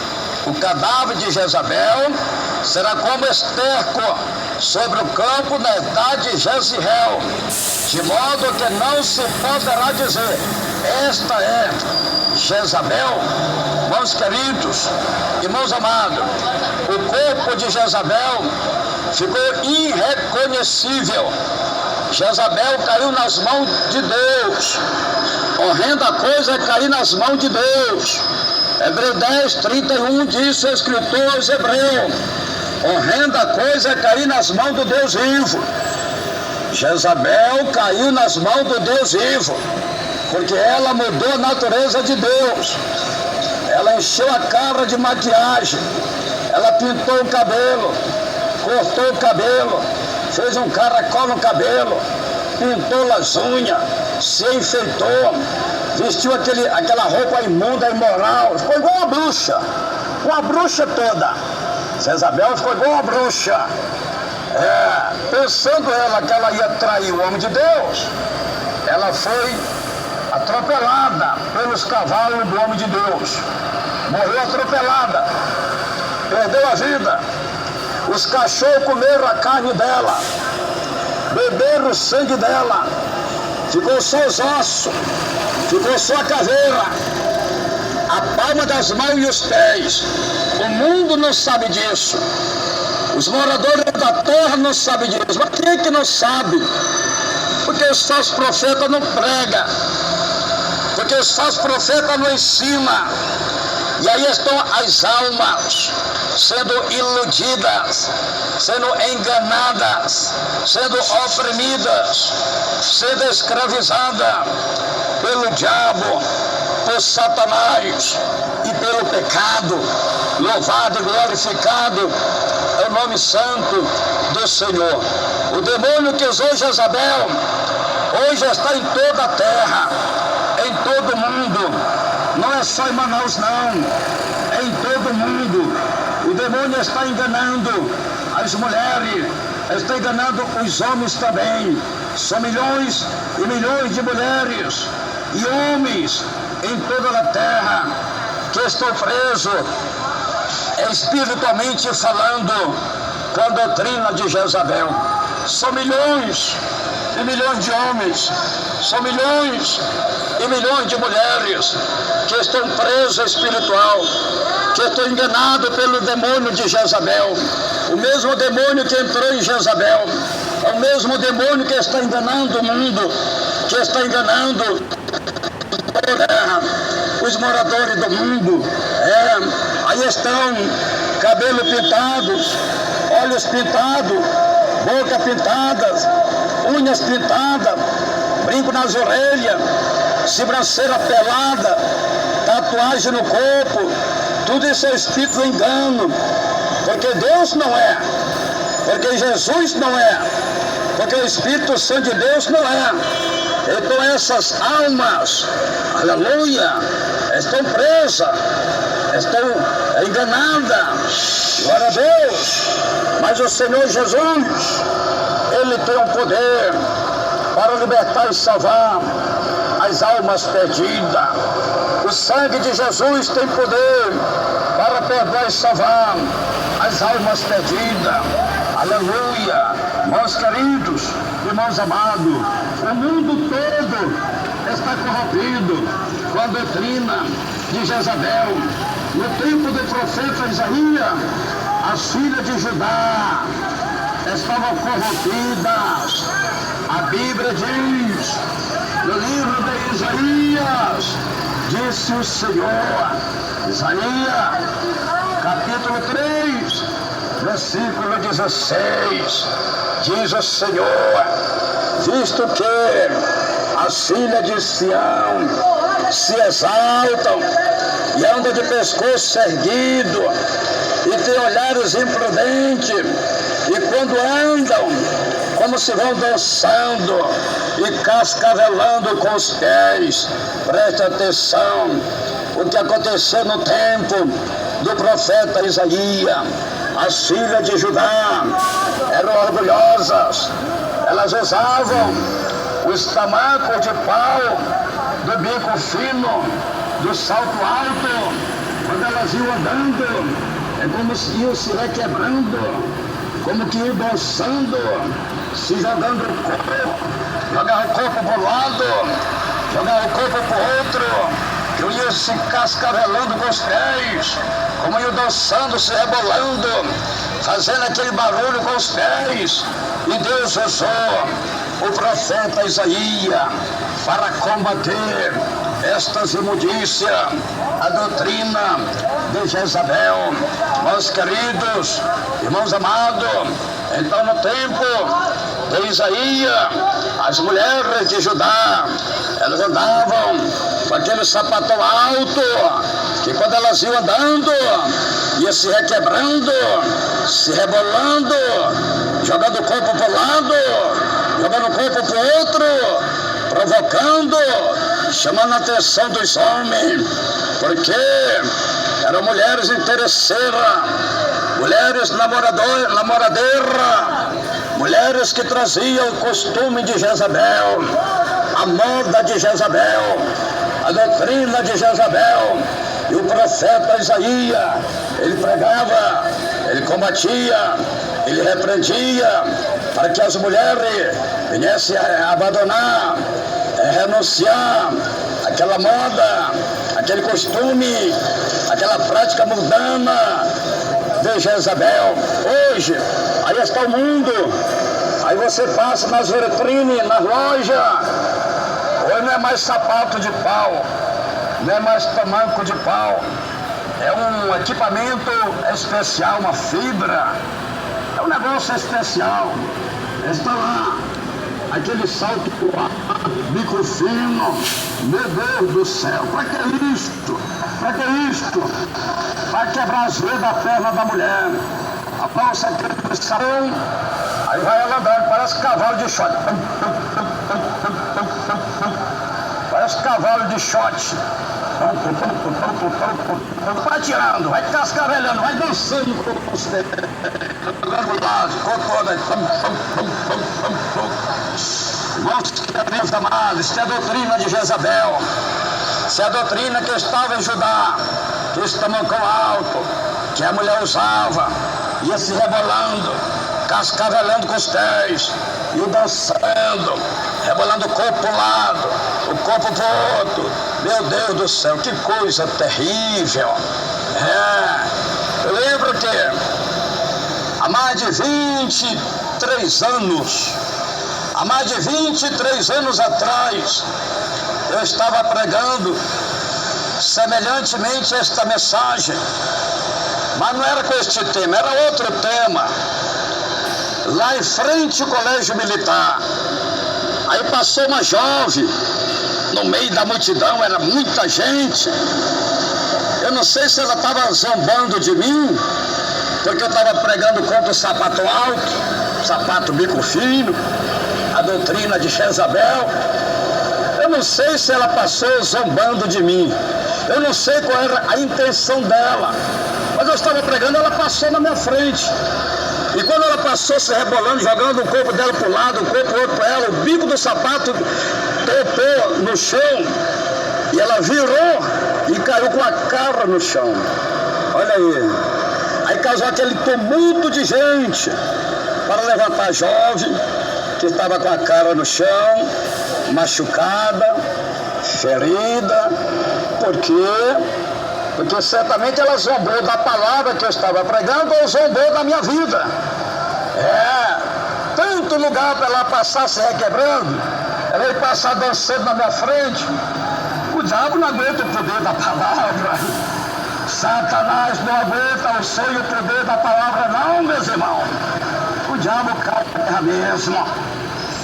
O cadáver de Jezabel será como esterco sobre o campo na idade de Jezreel, de modo que não se poderá dizer: esta é Jezabel. Irmãos queridos, irmãos amados, o corpo de Jezabel ficou irreconhecível. Jezabel caiu nas mãos de Deus. Horrenda coisa é cair nas mãos de Deus. Hebreu 10, 31 diz o escritor aos Hebreus: Horrenda coisa é cair nas mãos do Deus vivo. Jezabel caiu nas mãos do Deus vivo, porque ela mudou a natureza de Deus. Ela encheu a cara de maquiagem, ela pintou o cabelo, cortou o cabelo, fez um caracol no cabelo, pintou as unhas, se enfeitou, vestiu aquela roupa imunda, imoral, ficou igual uma bruxa toda. Jezabel ficou igual uma bruxa. Pensando ela que ela ia trair o homem de Deus, ela foi atropelada pelos cavalos do homem de Deus. Morreu atropelada, perdeu a vida. Os cachorros comeram a carne dela, beberam o sangue dela, ficou só os ossos, ficou só a caveira, a palma das mãos e os pés. O mundo não sabe disso. Os moradores da terra não sabem disso. Mas quem é que não sabe? Porque os falsos profetas não pregam. Porque os falsos profetas não ensinam. E aí estão as almas sendo iludidas, sendo enganadas, sendo oprimidas, sendo escravizadas pelo diabo, por Satanás e pelo pecado. Louvado e glorificado é o nome santo do Senhor. O demônio que usou Jezabel hoje está em toda a terra, em todo o mundo. Não é só em Manaus, não. É em todo o mundo. O demônio está enganando as mulheres, está enganando os homens também. São milhões e milhões de mulheres e homens em toda a terra que estão presos, espiritualmente falando, com a doutrina de Jezabel. São milhões e milhões de homens, são milhões e milhões de mulheres que estão presos espiritual, que estão enganados pelo demônio de Jezabel. O mesmo demônio que entrou em Jezabel é o mesmo demônio que está enganando o mundo, que está enganando os moradores do mundo. Aí estão cabelo pintados, olhos pintados, boca pintadas, unhas pintadas, brinco nas orelhas, sobrancelha pelada, tatuagem no corpo. Tudo isso é espírito do engano, porque Deus não é, porque Jesus não é, porque o Espírito Santo de Deus não é. Então essas almas, aleluia, estão presas, estão enganadas. Glória a Deus. Mas o Senhor Jesus, Ele tem um poder para libertar e salvar as almas perdidas. O sangue de Jesus tem poder para perdoar e salvar as almas perdidas. Aleluia. Meus queridos, irmãos amados, o mundo todo está corrompido com a doutrina de Jezabel. No tempo do profeta Isaías, as filhas de Judá estavam corrompidas. A Bíblia diz, no livro de Isaías, disse o Senhor, Isaías, capítulo 3, versículo 16, diz o Senhor, visto que as filhas de Sião se exaltam e andam de pescoço erguido e têm olhares imprudentes, e quando andam, como se vão dançando e cascavelando com os pés. Preste atenção, o que aconteceu no tempo do profeta Isaías. As filhas de Judá eram orgulhosas, elas usavam os tamacos de pau, do bico fino, do salto alto. Quando elas iam andando, é como se iam se requebrando, como que iam dançando, se jogando o corpo, jogava o corpo para um lado, jogava o corpo para o outro, que iam se cascavelando com os pés, como iam dançando, se rebolando, fazendo aquele barulho com os pés. E Deus usou o profeta Isaías para combater estas imundícias, a doutrina de Jezabel. Meus queridos irmãos amados, então no tempo de Isaías, as mulheres de Judá, elas andavam com aquele sapatão alto, que quando elas iam andando, ia se requebrando, se rebolando, jogando o corpo para o lado, jogando o corpo para o outro, provocando, chamando a atenção dos homens, porque eram mulheres interesseiras, mulheres namoradeiras, mulheres que traziam o costume de Jezabel, a moda de Jezabel, a doutrina de Jezabel. E o profeta Isaías, ele pregava, ele combatia, ele repreendia, para que as mulheres viessem a abandonar, renunciar aquela moda, aquele costume, aquela prática mundana de Jezabel. Hoje, aí está o mundo, aí você passa nas vitrines, nas lojas, hoje não é mais sapato de pau, não é mais tamanco de pau, é um equipamento especial, uma fibra, é um negócio especial. Está lá, aquele salto pro ar, bico fino, meu Deus do céu, para que isto? Para que isto? Para quebrar as veias da perna da mulher. A balsa aquele salão, aí vai ela andando, parece cavalo de shot. Parece cavalo de shot. Vai tirando, vai cascavelhando, vai dançando com você. Irmãos queridos amados, isso é a doutrina de Jezabel. Isso é a doutrina que estava em Judá, que esse tamancão alto, que a mulher usava, ia se rebolando, cascavelando com os pés, e dançando, rebolando o corpo para um lado, o corpo para o outro. Meu Deus do céu, que coisa terrível. Eu lembro que há mais de 23 anos atrás, eu estava pregando semelhantemente esta mensagem, mas não era com este tema, era outro tema. Lá em frente ao colégio militar, aí passou uma jovem, no meio da multidão, era muita gente. Eu não sei se ela estava zombando de mim, porque eu estava pregando contra o sapato alto, sapato bico fino, a doutrina de Jezabel. Eu não sei se ela passou zombando de mim, eu não sei qual era a intenção dela, mas eu estava pregando, ela passou na minha frente. E quando ela passou se rebolando, jogando o corpo dela para o lado, o corpo outro para ela, o bico do sapato topou no chão, e ela virou e caiu com a cara no chão. Olha aí. Aí causou aquele tumulto de gente para levantar a jovem, que estava com a cara no chão, machucada, ferida. Por quê? Porque certamente ela zombou da palavra que eu estava pregando ou zombou da minha vida. Tanto lugar para ela passar se requebrando, ela ia passar dançando na minha frente. O diabo não aguenta o poder da palavra. Satanás não aguenta o seio e o poder da palavra, não, meus irmãos. O diabo cai por terra mesmo.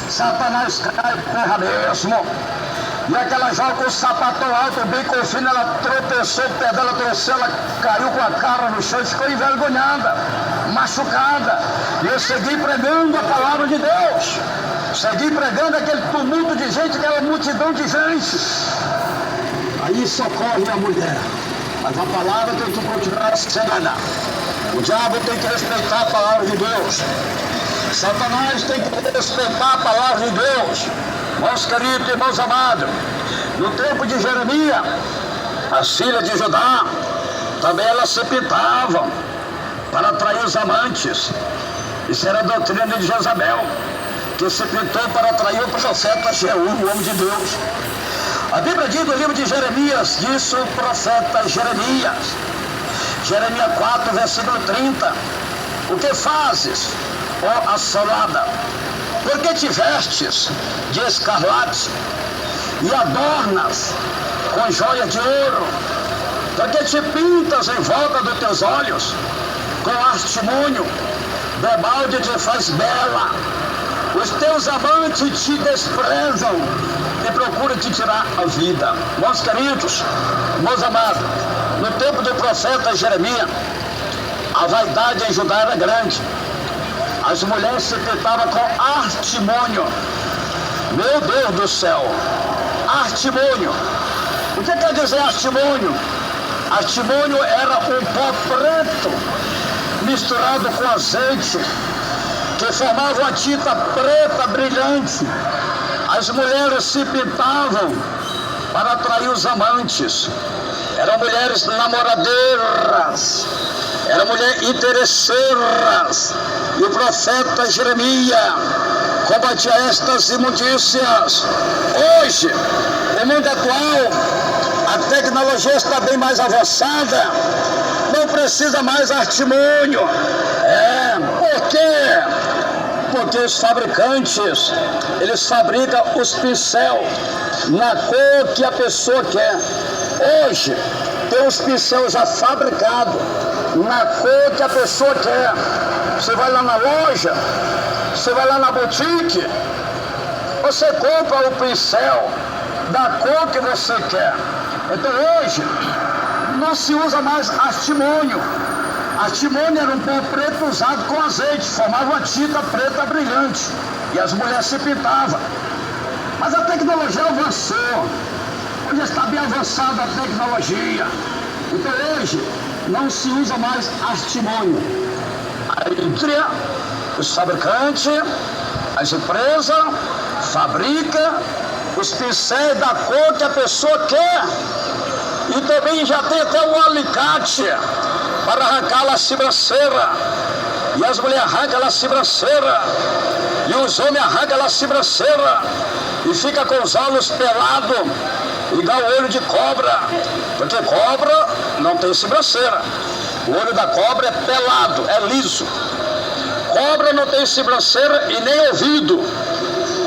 Satanás cai por terra mesmo. E aquela jovem com o sapatão alto, bem confino, ela tropeçou, o pé dela torceu, ela caiu com a cara no chão e ficou envergonhada, machucada. E eu segui pregando a palavra de Deus. Segui pregando aquele tumulto de gente, aquela multidão de gente. Aí socorre a mulher. Mas a palavra tem que continuar sendo. O diabo tem que respeitar a palavra de Deus. Satanás tem que respeitar a palavra de Deus. Meus queridos irmãos amados, no tempo de Jeremias, as filhas de Judá, também elas se pintavam para atrair os amantes. Isso era a doutrina de Jezabel, que se pintou para atrair o profeta Jeú, o homem de Deus. A Bíblia diz no livro de Jeremias, disse o profeta Jeremias, Jeremias 4, versículo 30, O que fazes, ó assolada? Por que te vestes de escarlate e adornas com joia de ouro? Por que te pintas em volta dos teus olhos com artimunho? Debalde te faz bela. Os teus amantes te desprezam e procuram te tirar a vida. Meus queridos, meus amados, no tempo do profeta Jeremias, a vaidade em Judá era grande. As mulheres se pintavam com artimunho. Meu Deus do céu, artimunho. O que quer dizer artimunho? Artimunho era um pó preto misturado com azeite, que formava uma tinta preta brilhante. As mulheres se pintavam para atrair os amantes. Eram mulheres namoradeiras, eram mulheres interesseiras. E o profeta Jeremias combatia estas imundícias. Hoje, no mundo atual, a tecnologia está bem mais avançada, não precisa mais artimunho. Por quê? Porque os fabricantes, eles fabricam os pincéis na cor que a pessoa quer. Hoje, tem os pincéis já fabricados na cor que a pessoa quer. Você vai lá na loja, você vai lá na boutique, você compra o pincel da cor que você quer. Então hoje, não se usa mais artimunho. Artimunho era um pó preto usado com azeite, formava uma tinta preta brilhante. E as mulheres se pintavam. Mas a tecnologia avançou. Hoje está bem avançada a tecnologia. Então hoje não se usa mais artimunho. A indústria, os fabricantes, as empresas fabricam os pincéis da cor que a pessoa quer. E também já tem até um alicate para arrancar a sobrancelha. E as mulheres arrancam a sobrancelha. E os homens arrancam a sobrancelha. E fica com os olhos pelados, igual o olho de cobra. Porque cobra não tem sobrancelha. O olho da cobra é pelado, é liso. Cobra não tem sobrancelha e nem ouvido.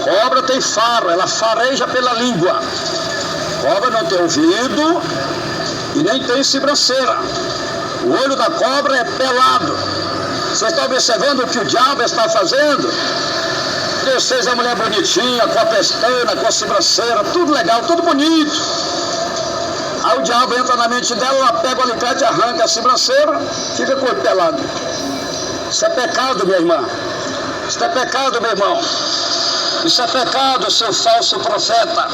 Cobra tem faro, ela fareja pela língua. Cobra não tem ouvido e nem tem sobrancelha. O olho da cobra é pelado. Vocês estão observando o que o diabo está fazendo? Vocês, a mulher bonitinha, com a pestana, com a sobrancelha, tudo legal, tudo bonito. Aí o diabo entra na mente dela, ela pega o alicate, arranca a sobrancelha, fica com o pelado. Isso é pecado, minha irmã. Isso é pecado, meu irmão. Isso é pecado, seu falso profeta.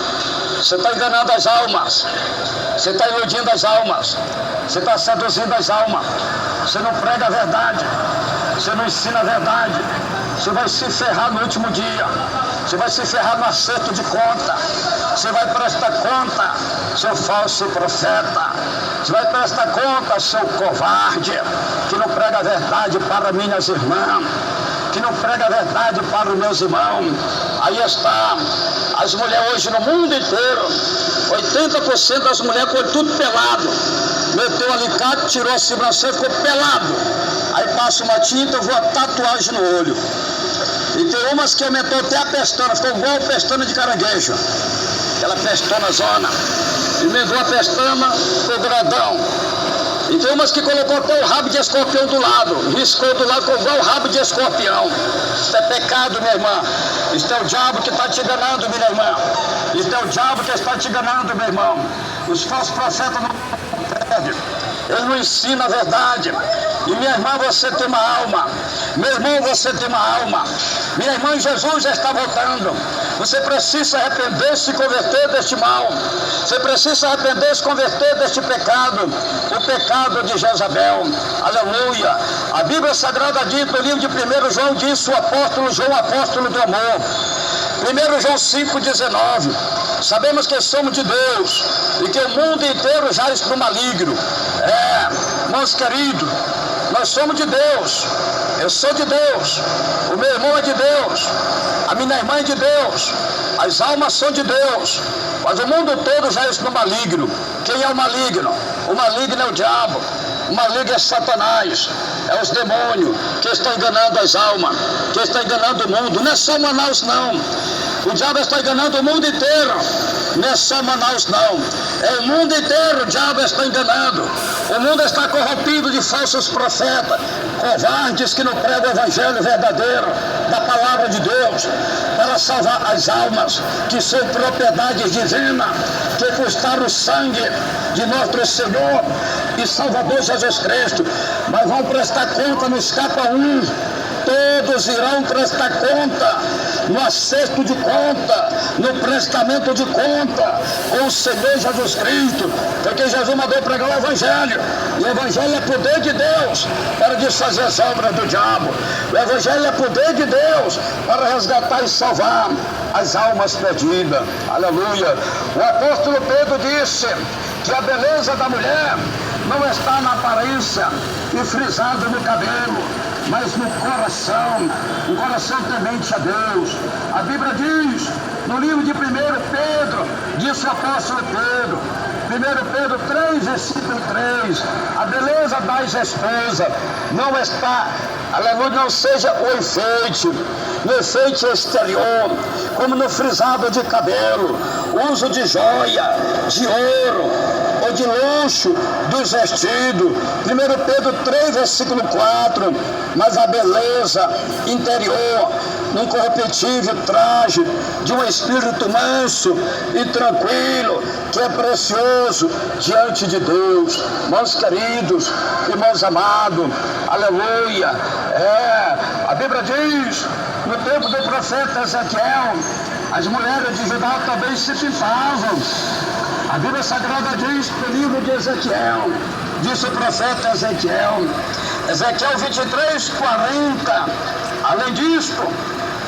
Você está enganando as almas. Você está iludindo as almas. Você está seduzindo as almas. Você não prega a verdade. Você não ensina a verdade. Você vai se ferrar no último dia. Você vai se ferrar no acerto de conta. Você vai prestar conta, seu falso profeta. Você vai prestar conta, seu covarde, que não prega a verdade para minhas irmãs, que não prega a verdade para os meus irmãos. Aí está, as mulheres hoje no mundo inteiro, 80% das mulheres com tudo pelado. Meteu o alicate, tirou a sobrancelha, ficou pelado. Aí passa uma tinta, voa tatuagem no olho. E tem umas que aumentou até a pestana, ficou igual a pestana de caranguejo. Aquela pestana zona. Emendou a pestana, ficou grandão. E tem umas que colocou até o rabo de escorpião do lado. Riscou do lado, ficou igual o rabo de escorpião. Isso é pecado, minha irmã. Isso é o diabo que está te enganando, minha irmã. Isso é o diabo que está te enganando, meu irmão. Os falsos profetas não pregam. Ele não ensina a verdade. E minha irmã, você tem uma alma. Meu irmão, você tem uma alma. Minha irmã, Jesus já está voltando. Você precisa se arrepender, se converter deste mal. Você precisa se arrepender, se converter deste pecado. O pecado de Jezabel. Aleluia. A Bíblia Sagrada diz, no livro de 1 João, diz o apóstolo João, apóstolo do amor. 1 João 5,19. Sabemos que somos de Deus e que o mundo inteiro já está no maligno. Meus queridos, nós somos de Deus. Eu sou de Deus. O meu irmão é de Deus. A minha irmã é de Deus. As almas são de Deus. Mas o mundo todo já está no maligno. Quem é o maligno? O maligno é o diabo. O maligno é Satanás, é os demônios que estão enganando as almas, que estão enganando o mundo. Não é só Manaus, não. O diabo está enganando o mundo inteiro. Não é só Manaus, não. É o mundo inteiro, o diabo está enganando. O mundo está corrompido de falsos profetas, covardes que não pregam o evangelho verdadeiro da palavra de Deus, para salvar as almas que são propriedade divina, que custaram o sangue de nosso Senhor e Salvador Jesus Cristo. Mas vão prestar conta, não escapa um. Todos irão prestar conta, no acerto de conta, no prestamento de conta com o Senhor Jesus Cristo, porque Jesus mandou pregar o Evangelho, e o Evangelho é poder de Deus para desfazer as obras do diabo. O Evangelho é poder de Deus para resgatar e salvar as almas perdidas. Aleluia. O apóstolo Pedro disse que a beleza da mulher não está na aparência e frisado no cabelo, mas no coração, um coração temente a Deus. A Bíblia diz, no livro de 1 Pedro, disse o apóstolo Pedro, 1 Pedro 3, versículo 3, a beleza das esposas não está, aleluia, não seja o enfeite, no enfeite exterior, como no frisado de cabelo, uso de joia, de ouro, ou de luxo dos vestidos. 1 Pedro 3, versículo 4, mas a beleza interior, no incorruptível traje de um espírito manso e tranquilo, que é precioso diante de Deus. Irmãos queridos, irmãos amados, aleluia. A Bíblia diz, no tempo do profeta Ezequiel, as mulheres de Judá também se pintavam. A Bíblia Sagrada diz no livro de Ezequiel, disse o profeta Ezequiel, Ezequiel 23, 40, além disto,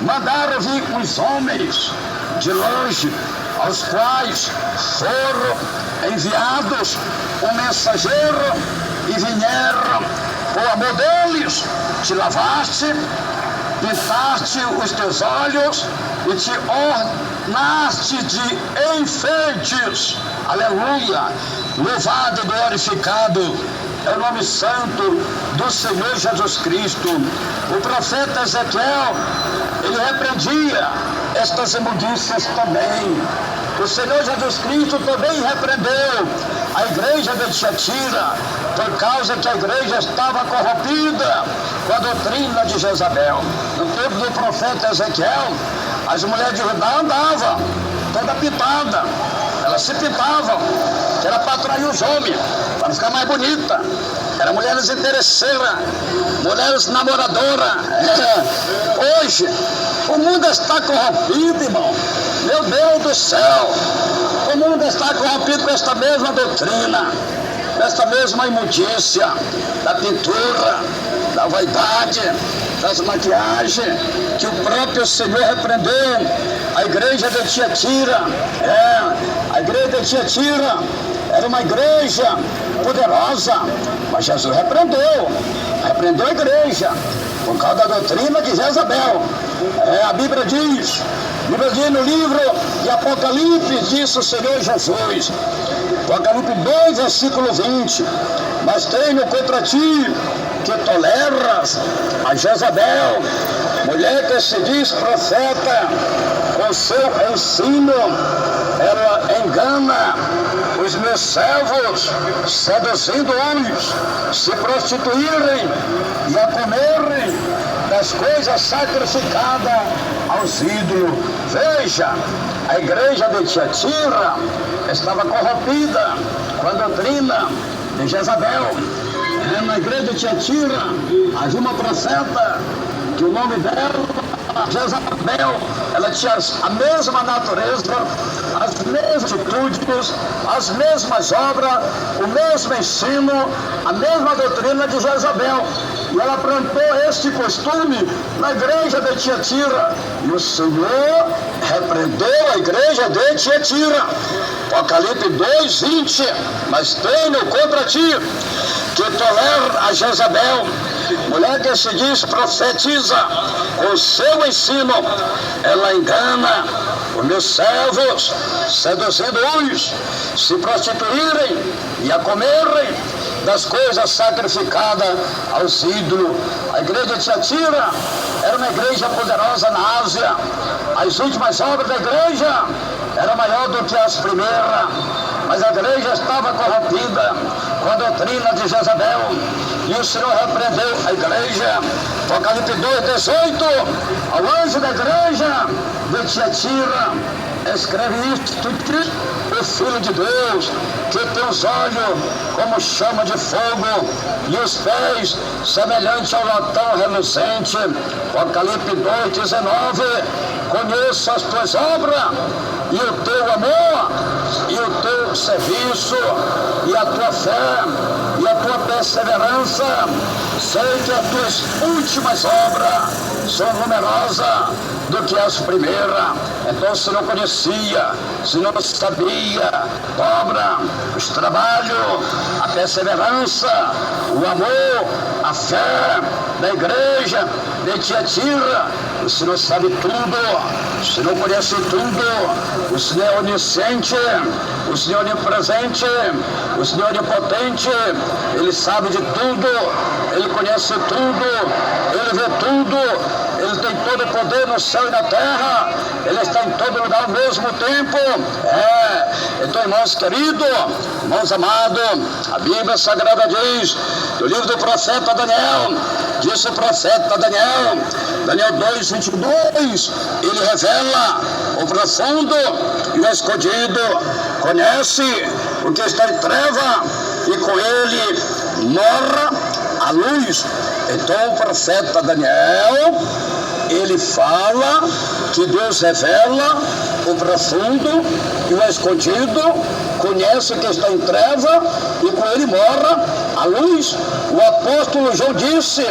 mandaram vir os homens de longe, aos quais foram enviados um mensageiro, e vieram por amor deles, te lavaste, pintaste os teus olhos e te ornaste de enfeites. Aleluia! Louvado e glorificado é o nome santo do Senhor Jesus Cristo. O profeta Ezequiel, ele repreendia estas imundícias também. O Senhor Jesus Cristo também repreendeu a igreja de Tiatira, por causa que a igreja estava corrompida com a doutrina de Jezabel. No tempo do profeta Ezequiel, as mulheres de Judá andavam toda pintada, elas se pintavam, que era para atrair os homens, para ficar mais bonita. Eram mulheres interesseiras, mulheres namoradoras. Hoje, o mundo está corrompido, irmão. Meu Deus do céu, o mundo está corrompido com esta mesma doutrina, com esta mesma imundícia da pintura, da vaidade, das maquiagens, que o próprio Senhor repreendeu. A igreja de Tiatira, a igreja de Tiatira era uma igreja poderosa, mas Jesus repreendeu a igreja por causa da doutrina de Jezabel. A Bíblia diz no livro de Apocalipse, disse o Senhor Jesus, Apocalipse 2, versículo 20, mas tenho contra ti que toleras a Jezabel, mulher que se diz profeta, com seu ensino ela engana os meus servos, seduzindo-os, se prostituírem e a comerem das coisas sacrificadas aos ídolos. Veja, a igreja de Tiatira estava corrompida com a doutrina de Jezabel. Na igreja de Tiatira havia uma profeta, que o nome dela, Jezabel, ela tinha a mesma natureza, as mesmas atitudes, as mesmas obras, o mesmo ensino, a mesma doutrina de Jezabel. E ela plantou este costume na igreja de Tiatira. E o Senhor repreendeu a igreja de Tiatira. Apocalipse 2, 20. Mas tenho contra ti que tolera a Jezabel, mulher que se diz profetiza, com seu ensino ela engana os meus servos, seduzindo-os, se prostituírem e a comerem das coisas sacrificadas aos ídolos. A igreja de Tiatira era uma igreja poderosa na Ásia. As últimas obras da igreja eram maiores do que as primeiras, mas a igreja estava corrompida com a doutrina de Jezabel, e o Senhor repreendeu a igreja. Apocalipse 2:18, ao anjo da igreja de Tiatira, escreve isto: o Filho de Deus, que tem os olhos como chama de fogo e os pés semelhante ao latão reluzente. Apocalipse 2:19, conheço as tuas obras e o teu amor e o teu serviço e a tua fé e a tua perseverança. Sei que as tuas últimas obras são numerosas do que as primeiras. Então, se não conhecia, se não sabia a obra, os trabalhos, a perseverança, o amor, a fé da igreja de Tiatira, o Senhor sabe tudo, o Senhor conhece tudo, o Senhor é onisciente, o Senhor é onipresente, o Senhor é onipotente, Ele sabe de tudo, Ele conhece tudo, Ele vê tudo, Ele tem todo o poder no céu e na terra, Ele está em todo lugar ao mesmo tempo. Então, irmãos queridos, irmãos amados, a Bíblia Sagrada diz, do livro do profeta Daniel, disse o profeta Daniel, Daniel 2:22, ele revela o profundo e o escondido, conhece o que está em treva e com ele mora a luz. Então o profeta Daniel, ele fala que Deus revela o profundo e o escondido, conhece o que está em treva e com ele mora a luz. O apóstolo João disse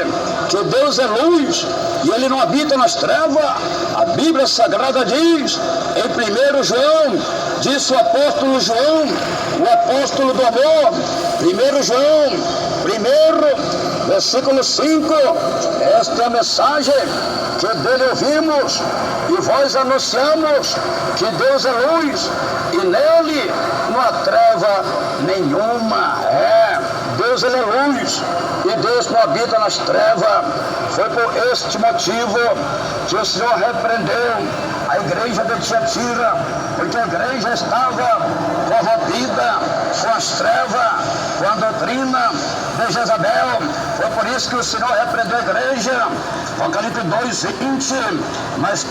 que Deus é luz e ele não habita nas trevas. A Bíblia Sagrada diz, em 1 João, disse o apóstolo João, o apóstolo do amor, 1 João, 1, versículo 5, esta é a mensagem que dele ouvimos e vós anunciamos, que Deus é luz e nele não há treva nenhuma. Deus ele é luz e Deus não habita nas trevas. Foi por este motivo que o Senhor repreendeu a igreja de Tiatira, porque a igreja estava corrompida com as trevas, com a doutrina de Jezabel. Foi por isso que o Senhor repreendeu a igreja. Apocalipse 2:20, mas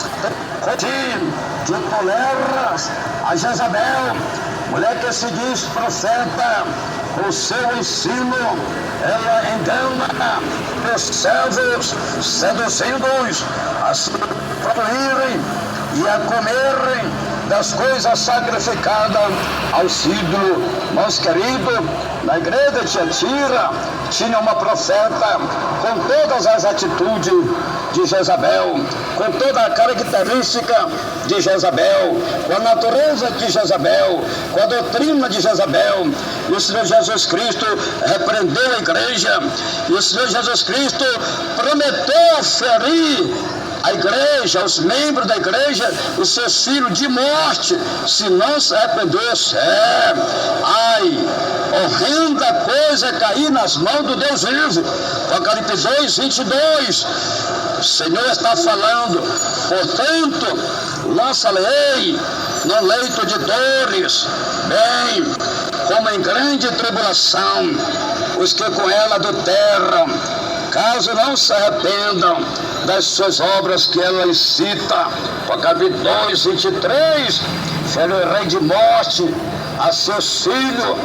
que toleras a Jezabel, mulher que se diz profeta, com o seu ensino ela engana os servos, seduzindo-os a se prostituírem e a comerem das coisas sacrificadas aos ídolos. Meus queridos, na igreja de Tiatira tinha uma profeta com todas as atitudes de Jezabel, com toda a característica de Jezabel, com a natureza de Jezabel, com a doutrina de Jezabel. E o Senhor Jesus Cristo repreendeu a igreja, e o Senhor Jesus Cristo prometeu ferir a igreja, os membros da igreja, os seus filhos de morte, se não se arrependesse. Horrenda coisa é cair nas mãos do Deus vivo. Apocalipse 2:22, o Senhor está falando, portanto, lança-lei no leito de dores, bem como em grande tribulação, os que com ela adulteram, caso não se arrependam das suas obras que ela incita. Apocalipse 2:23, fere o rei de morte a seus filhos.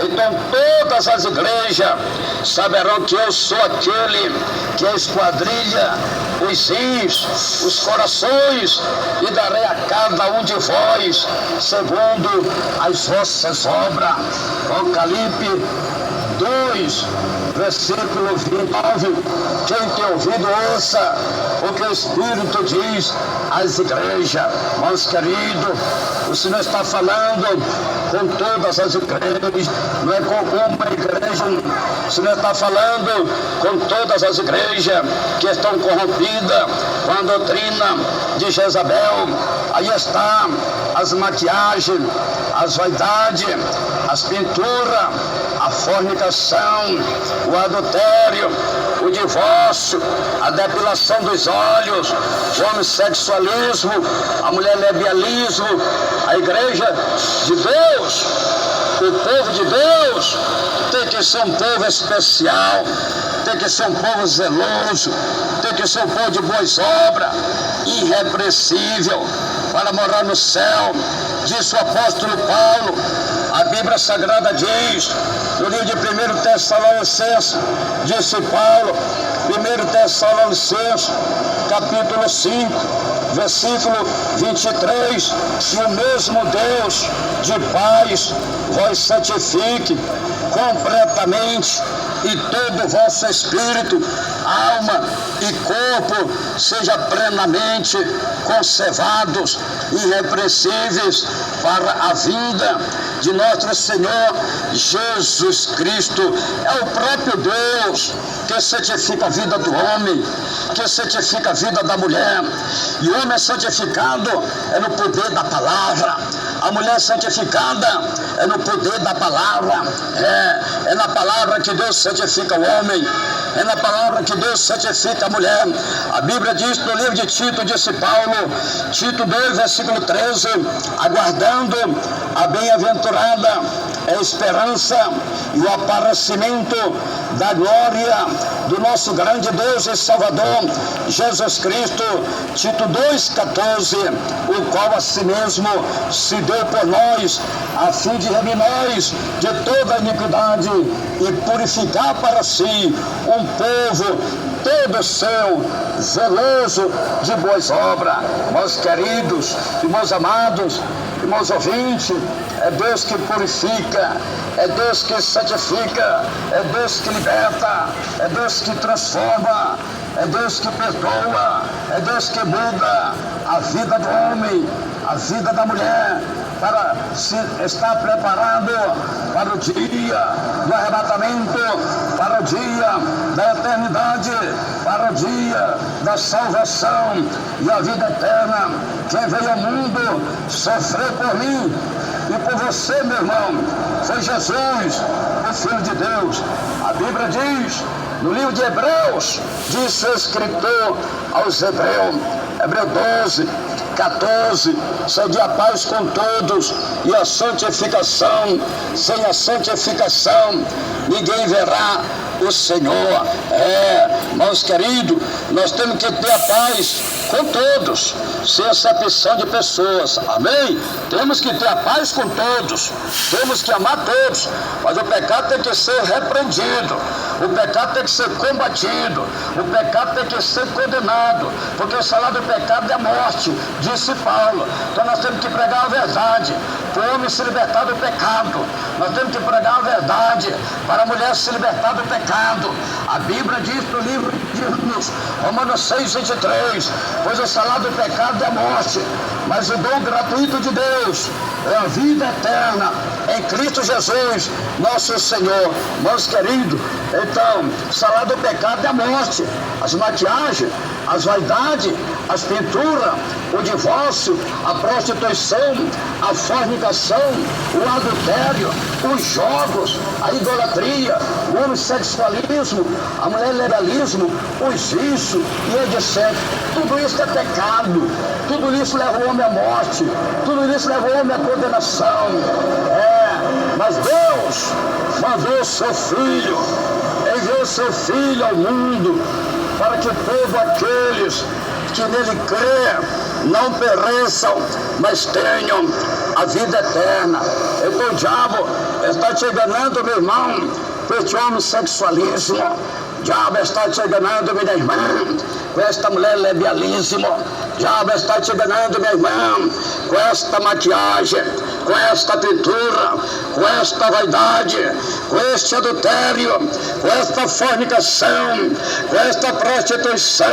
Então todas as igrejas saberão que eu sou aquele que esquadrilha os rins, os corações, e darei a cada um de vós segundo as vossas obras. Apocalipse 2, versículo 29, quem tem ouvido ouça o que o Espírito diz às igrejas. Meus queridos, o Senhor está falando com todas as igrejas, não é com uma igreja. O Senhor está falando com todas as igrejas que estão corrompidas com a doutrina de Jezabel. Aí está as maquiagens, as vaidades, as pinturas, a a fornicação, o adultério, o divórcio, a depilação dos olhos, o homossexualismo, a mulher lesbianismo. A igreja de Deus, o povo de Deus, tem que ser um povo especial, tem que ser um povo zeloso, tem que ser um povo de boas obras, irrepreensível, para morar no céu. Disse o apóstolo Paulo. A Bíblia Sagrada diz, no livro de 1 Tessalonicenses, disse Paulo, 1 Tessalonicenses, capítulo 5, versículo 23, que o mesmo Deus de paz vos santifique completamente, e todo o vosso espírito, alma e corpo seja plenamente conservados, irrepreensíveis para a vinda de nosso Senhor Jesus Cristo. É o próprio Deus que santifica a vida do homem, que santifica a vida da mulher. E o homem é santificado é no poder da palavra. A mulher santificada é no poder da palavra. É na palavra que Deus santifica o homem. É na palavra que Deus santifica a mulher. A Bíblia diz no livro de Tito, disse Paulo, Tito 2, versículo 13, aguardando a bem-aventurada esperança e o aparecimento da glória do nosso grande Deus e Salvador, Jesus Cristo. Tito 2,14, o qual a si mesmo se deu por nós, a fim de remir nós de toda iniquidade e purificar para si um povo todo seu, zeloso de boas obras. Meus queridos, irmãos amados, irmãos ouvintes, é Deus que purifica, é Deus que santifica, é Deus que liberta, é Deus que transforma, é Deus que perdoa, é Deus que muda a vida do homem, a vida da mulher, para se estar preparado para o dia do arrebatamento, para o dia da eternidade, para o dia da salvação e a vida eterna. Quem veio ao mundo sofreu por mim e por você, meu irmão, foi Jesus, o Filho de Deus. A Bíblia diz, no livro de Hebreus, disse o escritor aos Hebreus, Hebreus 12, 14, sede a paz com todos e a santificação. Sem a santificação ninguém verá o Senhor. Meus queridos, nós temos que ter a paz com todos, sem acepção de pessoas, amém? Temos que ter a paz com todos, temos que amar todos, mas o pecado tem que ser repreendido, o pecado tem que ser combatido, o pecado tem que ser condenado, porque o salário do pecado é a morte, disse Paulo. Então nós temos que pregar a verdade, para o homem se libertar do pecado, nós temos que pregar a verdade, para a mulher se libertar do pecado. A Bíblia diz no livro de Romanos 6, 23, pois o salário do pecado é a morte, mas o dom gratuito de Deus é a vida eterna em Cristo Jesus, nosso Senhor. Meus queridos, então, o salário do pecado é a morte, as maquiagens, as vaidades, as pinturas, o divórcio, a prostituição, a fornicação, o adultério, os jogos, a idolatria, o homossexualismo, a mulher legalismo, os vícios e etc. Tudo isso é pecado, tudo isso leva o homem à morte, tudo isso leva o homem à condenação. Mas Deus mandou seu Filho, enviou seu Filho ao mundo, para que todos aqueles que nele crê não pereçam, mas tenham a vida eterna. Então o diabo está te enganando, meu irmão, com este homossexualismo. O diabo está te enganando, minha irmã, com esta mulher lesbianismo. O diabo está te enganando, minha irmã, com esta maquiagem, com esta pintura, com esta vaidade, com este adultério, com esta fornicação, com esta prostituição.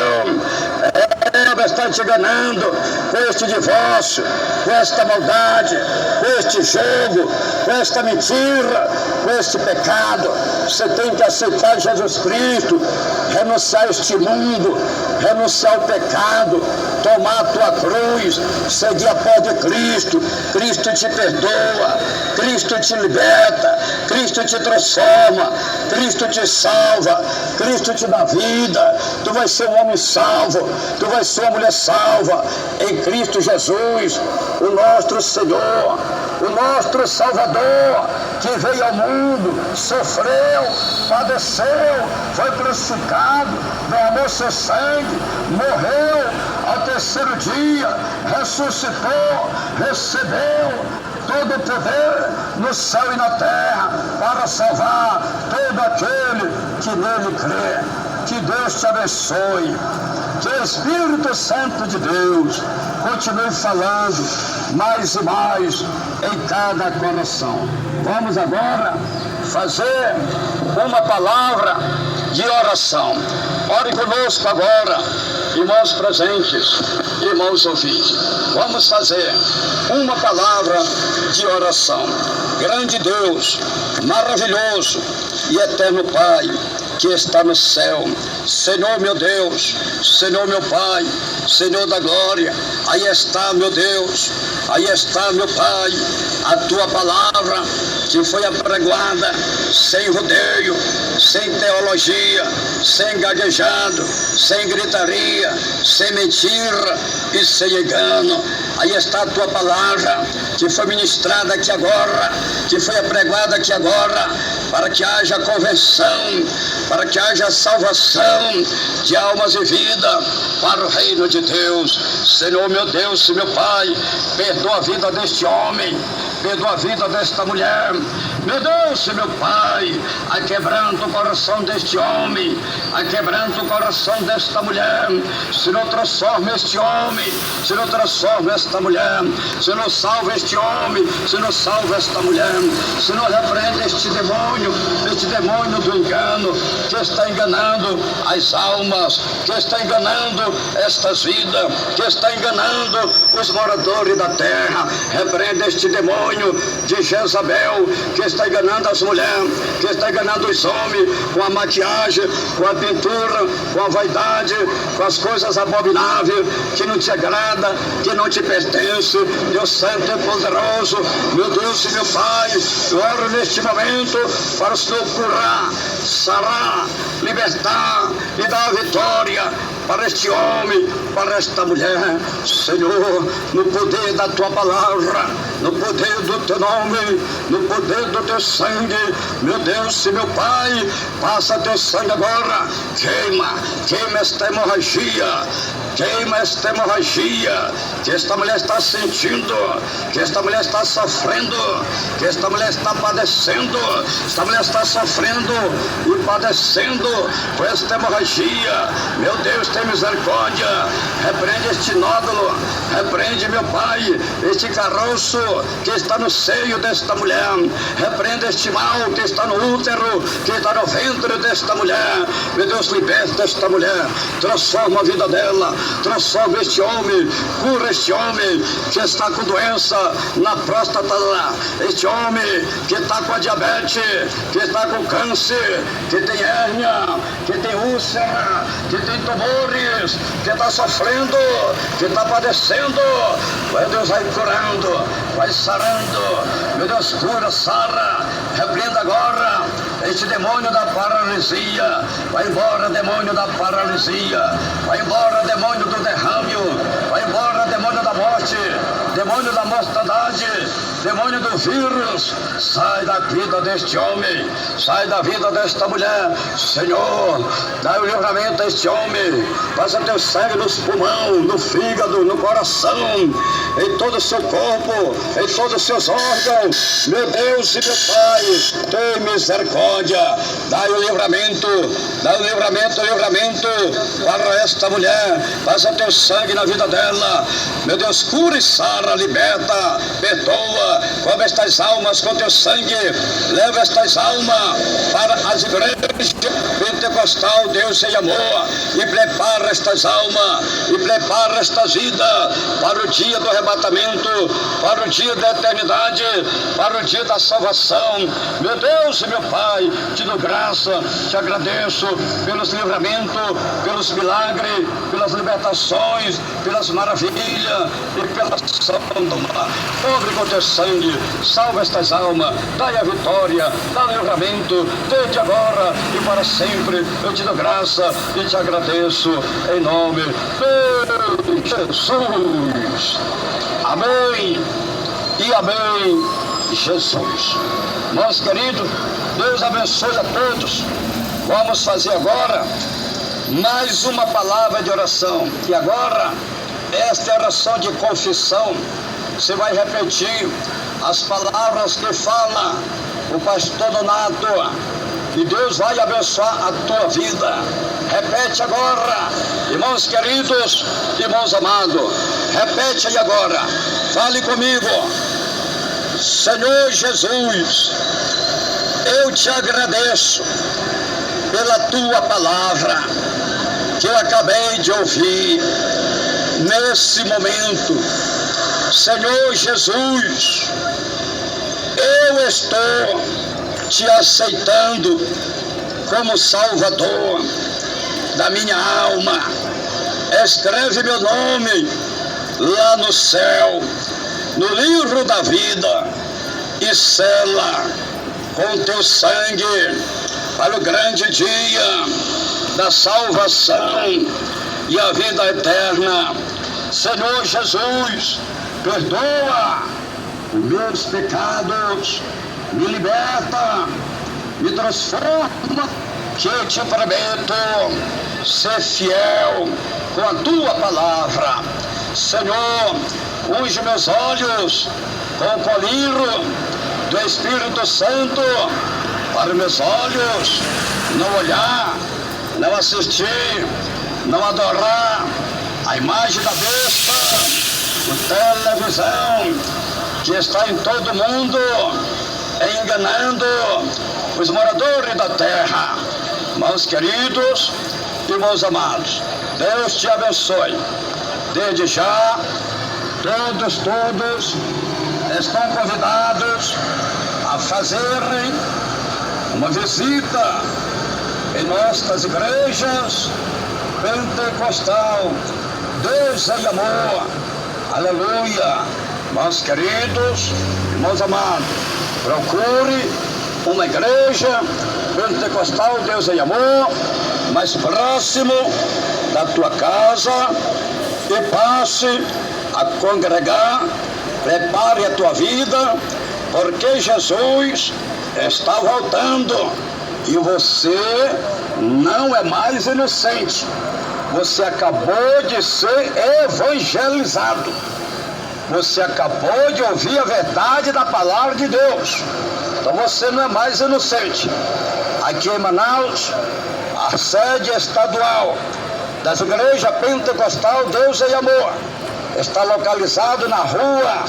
Está te enganando com este divórcio, com esta maldade, com este jogo, com esta mentira, com este pecado. Você tem que aceitar Jesus Cristo, renunciar a este mundo, renunciar ao pecado, tomar a tua cruz, seguir após de Cristo. Cristo te perdoa, Cristo te liberta, Cristo te transforma, Cristo te salva, Cristo te dá vida. Tu vais ser um homem salvo, tu vais ser uma mulher salva em Cristo Jesus, o nosso Senhor, o nosso Salvador, que veio ao mundo, sofreu, padeceu, foi crucificado, derramou seu sangue, morreu, ao terceiro dia ressuscitou, recebeu todo o poder no céu e na terra para salvar todo aquele que nele crê. Que Deus te abençoe, que o Espírito Santo de Deus continue falando mais e mais em cada coração. Vamos agora fazer uma palavra de oração. Ore conosco agora, irmãos presentes, irmãos ouvintes. Vamos fazer uma palavra de oração. Grande Deus, maravilhoso e eterno Pai, que está no céu, Senhor meu Deus, Senhor meu Pai, Senhor da glória, aí está meu Deus, aí está meu Pai, a tua palavra que foi apregoada sem rodeio, sem teologia, sem gaguejado, sem gritaria, sem mentira e sem engano. Aí está a tua palavra que foi ministrada aqui agora, que foi apregoada aqui agora, para que haja conversão, para que haja salvação de almas e vida para o reino de Deus. Senhor meu Deus e meu Pai, perdoa a vida deste homem, perdoa a vida desta mulher. Meu Deus e meu Pai, aquebrando o coração deste homem, aquebrando o coração desta mulher. Senhor, transforma este homem, Senhor, transforma esta mulher. Senhor, salva este homem, Senhor, salva esta mulher. Senhor, repreende este demônio do engano, que está enganando as almas, que está enganando estas vidas, que está enganando os moradores da terra. Repreende este demônio de Jezabel, que está enganando as mulheres, que está enganando os homens com a maquiagem, com a pintura, com a vaidade, com as coisas abomináveis que não te agrada, que não te pertence. Deus Santo e poderoso, meu Deus e meu Pai, eu oro neste momento para o Senhor curar, sarar, libertar e dar a vitória para este homem, para esta mulher. Senhor, no poder da tua palavra, no poder do teu nome, no poder do teu sangue, meu Deus e meu Pai, passa teu sangue agora, queima esta hemorragia, queima esta hemorragia que esta mulher está sentindo, que esta mulher está sofrendo, que esta mulher está padecendo, esta mulher está sofrendo e padecendo com esta hemorragia. Meu Deus, tem misericórdia, repreende este nódulo, repreende, meu Pai, este caroço que está no seio desta mulher, repreende este mal que está no útero, que está no ventre desta mulher. Meu Deus, liberta esta mulher, transforma a vida dela, transforma este homem, cura este homem que está com doença na próstata, este homem que está com a diabetes, que está com câncer, que tem hérnia, que tem úlcera, que tem tumores, que está sofrendo, que está padecendo. Meu Deus, vai curando, vai sarando. Meu Deus, cura, sara, repreenda agora este demônio da paralisia. Vai embora, demônio da paralisia. Vai embora, demônio do derrame. Vai embora, demônio da morte, demônio da mortandade, demônio do vírus. Sai da vida deste homem, sai da vida desta mulher. Senhor, dá o livramento a este homem. Passa teu sangue nos pulmões, no fígado, no coração, em todo o seu corpo, em todos os seus órgãos. Meu Deus e meu Pai, tem misericórdia. Dá o livramento, dá o livramento para esta mulher. Passa teu sangue na vida dela. Meu Deus, cura e sara, liberta, perdoa, cobre estas almas com teu sangue, leva estas almas para as igrejas pentecostal, Deus em amor, e prepara estas almas, e prepara esta vida para o dia do arrebatamento, para o dia da eternidade, para o dia da salvação. Meu Deus e meu Pai, te dou graça, te agradeço pelos livramentos, pelos milagres, pelas libertações, pelas maravilhas e pela ação. Cobre com teu sangue, salva estas almas, dai a vitória, dá o livramento, desde agora e para sempre. Eu te dou graça e te agradeço em nome de Jesus. Amém e amém, Jesus. Meus queridos, Deus abençoe a todos. Vamos fazer agora mais uma palavra de oração. E agora, esta é a oração de confissão. Você vai repetir as palavras que fala o pastor Donato, e Deus vai abençoar a tua vida. Repete agora, irmãos queridos, irmãos amados. Repete aí agora. Fale comigo. Senhor Jesus, eu te agradeço pela tua palavra que eu acabei de ouvir nesse momento. Senhor Jesus, eu estou te aceitando como Salvador da minha alma. Escreve meu nome lá no céu, no livro da vida, e sela com teu sangue para o grande dia da salvação e a vida eterna. Senhor Jesus, perdoa os meus pecados, me liberta, me transforma, que eu te prometo ser fiel com a tua palavra. Senhor, unge meus olhos com o colírio do Espírito Santo, para meus olhos não olhar, não assistir, não adorar a imagem da besta, a televisão que está em todo mundo, enganando os moradores da terra. Meus queridos, irmãos amados, Deus te abençoe. Desde já, todos estão convidados a fazerem uma visita em nossas igrejas pentecostal. Deus em amor. Aleluia. Meus queridos, irmãos amados, procure uma igreja pentecostal, Deus em amor, mais próximo da tua casa, e passe a congregar. Prepare a tua vida, porque Jesus está voltando e você não é mais inocente. Você acabou de ser evangelizado. Você acabou de ouvir a verdade da palavra de Deus. Então você não é mais inocente. Aqui em Manaus, a sede estadual das igrejas pentecostal Deus em Amor está localizado na rua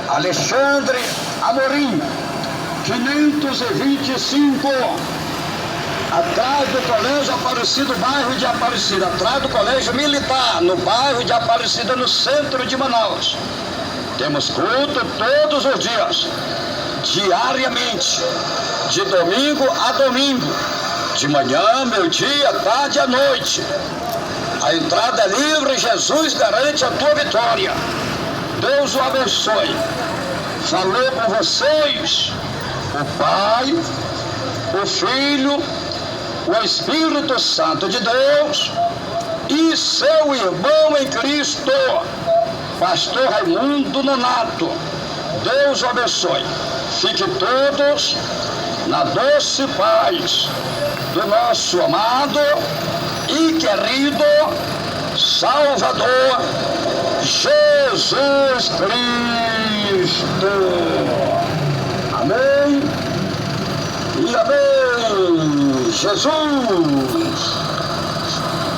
Alexandre Amorim, 525, atrás do Colégio Aparecida, bairro de Aparecida, atrás do Colégio Militar, no bairro de Aparecida, no centro de Manaus. Temos culto todos os dias, diariamente, de domingo a domingo, de manhã, meio-dia, tarde e à noite. A entrada é livre, Jesus garante a tua vitória. Deus o abençoe. Falou com vocês o Pai, o Filho, o Espírito Santo de Deus e seu irmão em Cristo, Pastor Raimundo Nonato. Deus o abençoe. Fiquem todos na doce paz do nosso amado e querido Salvador Jesus Cristo. Amém e amém. Jesus.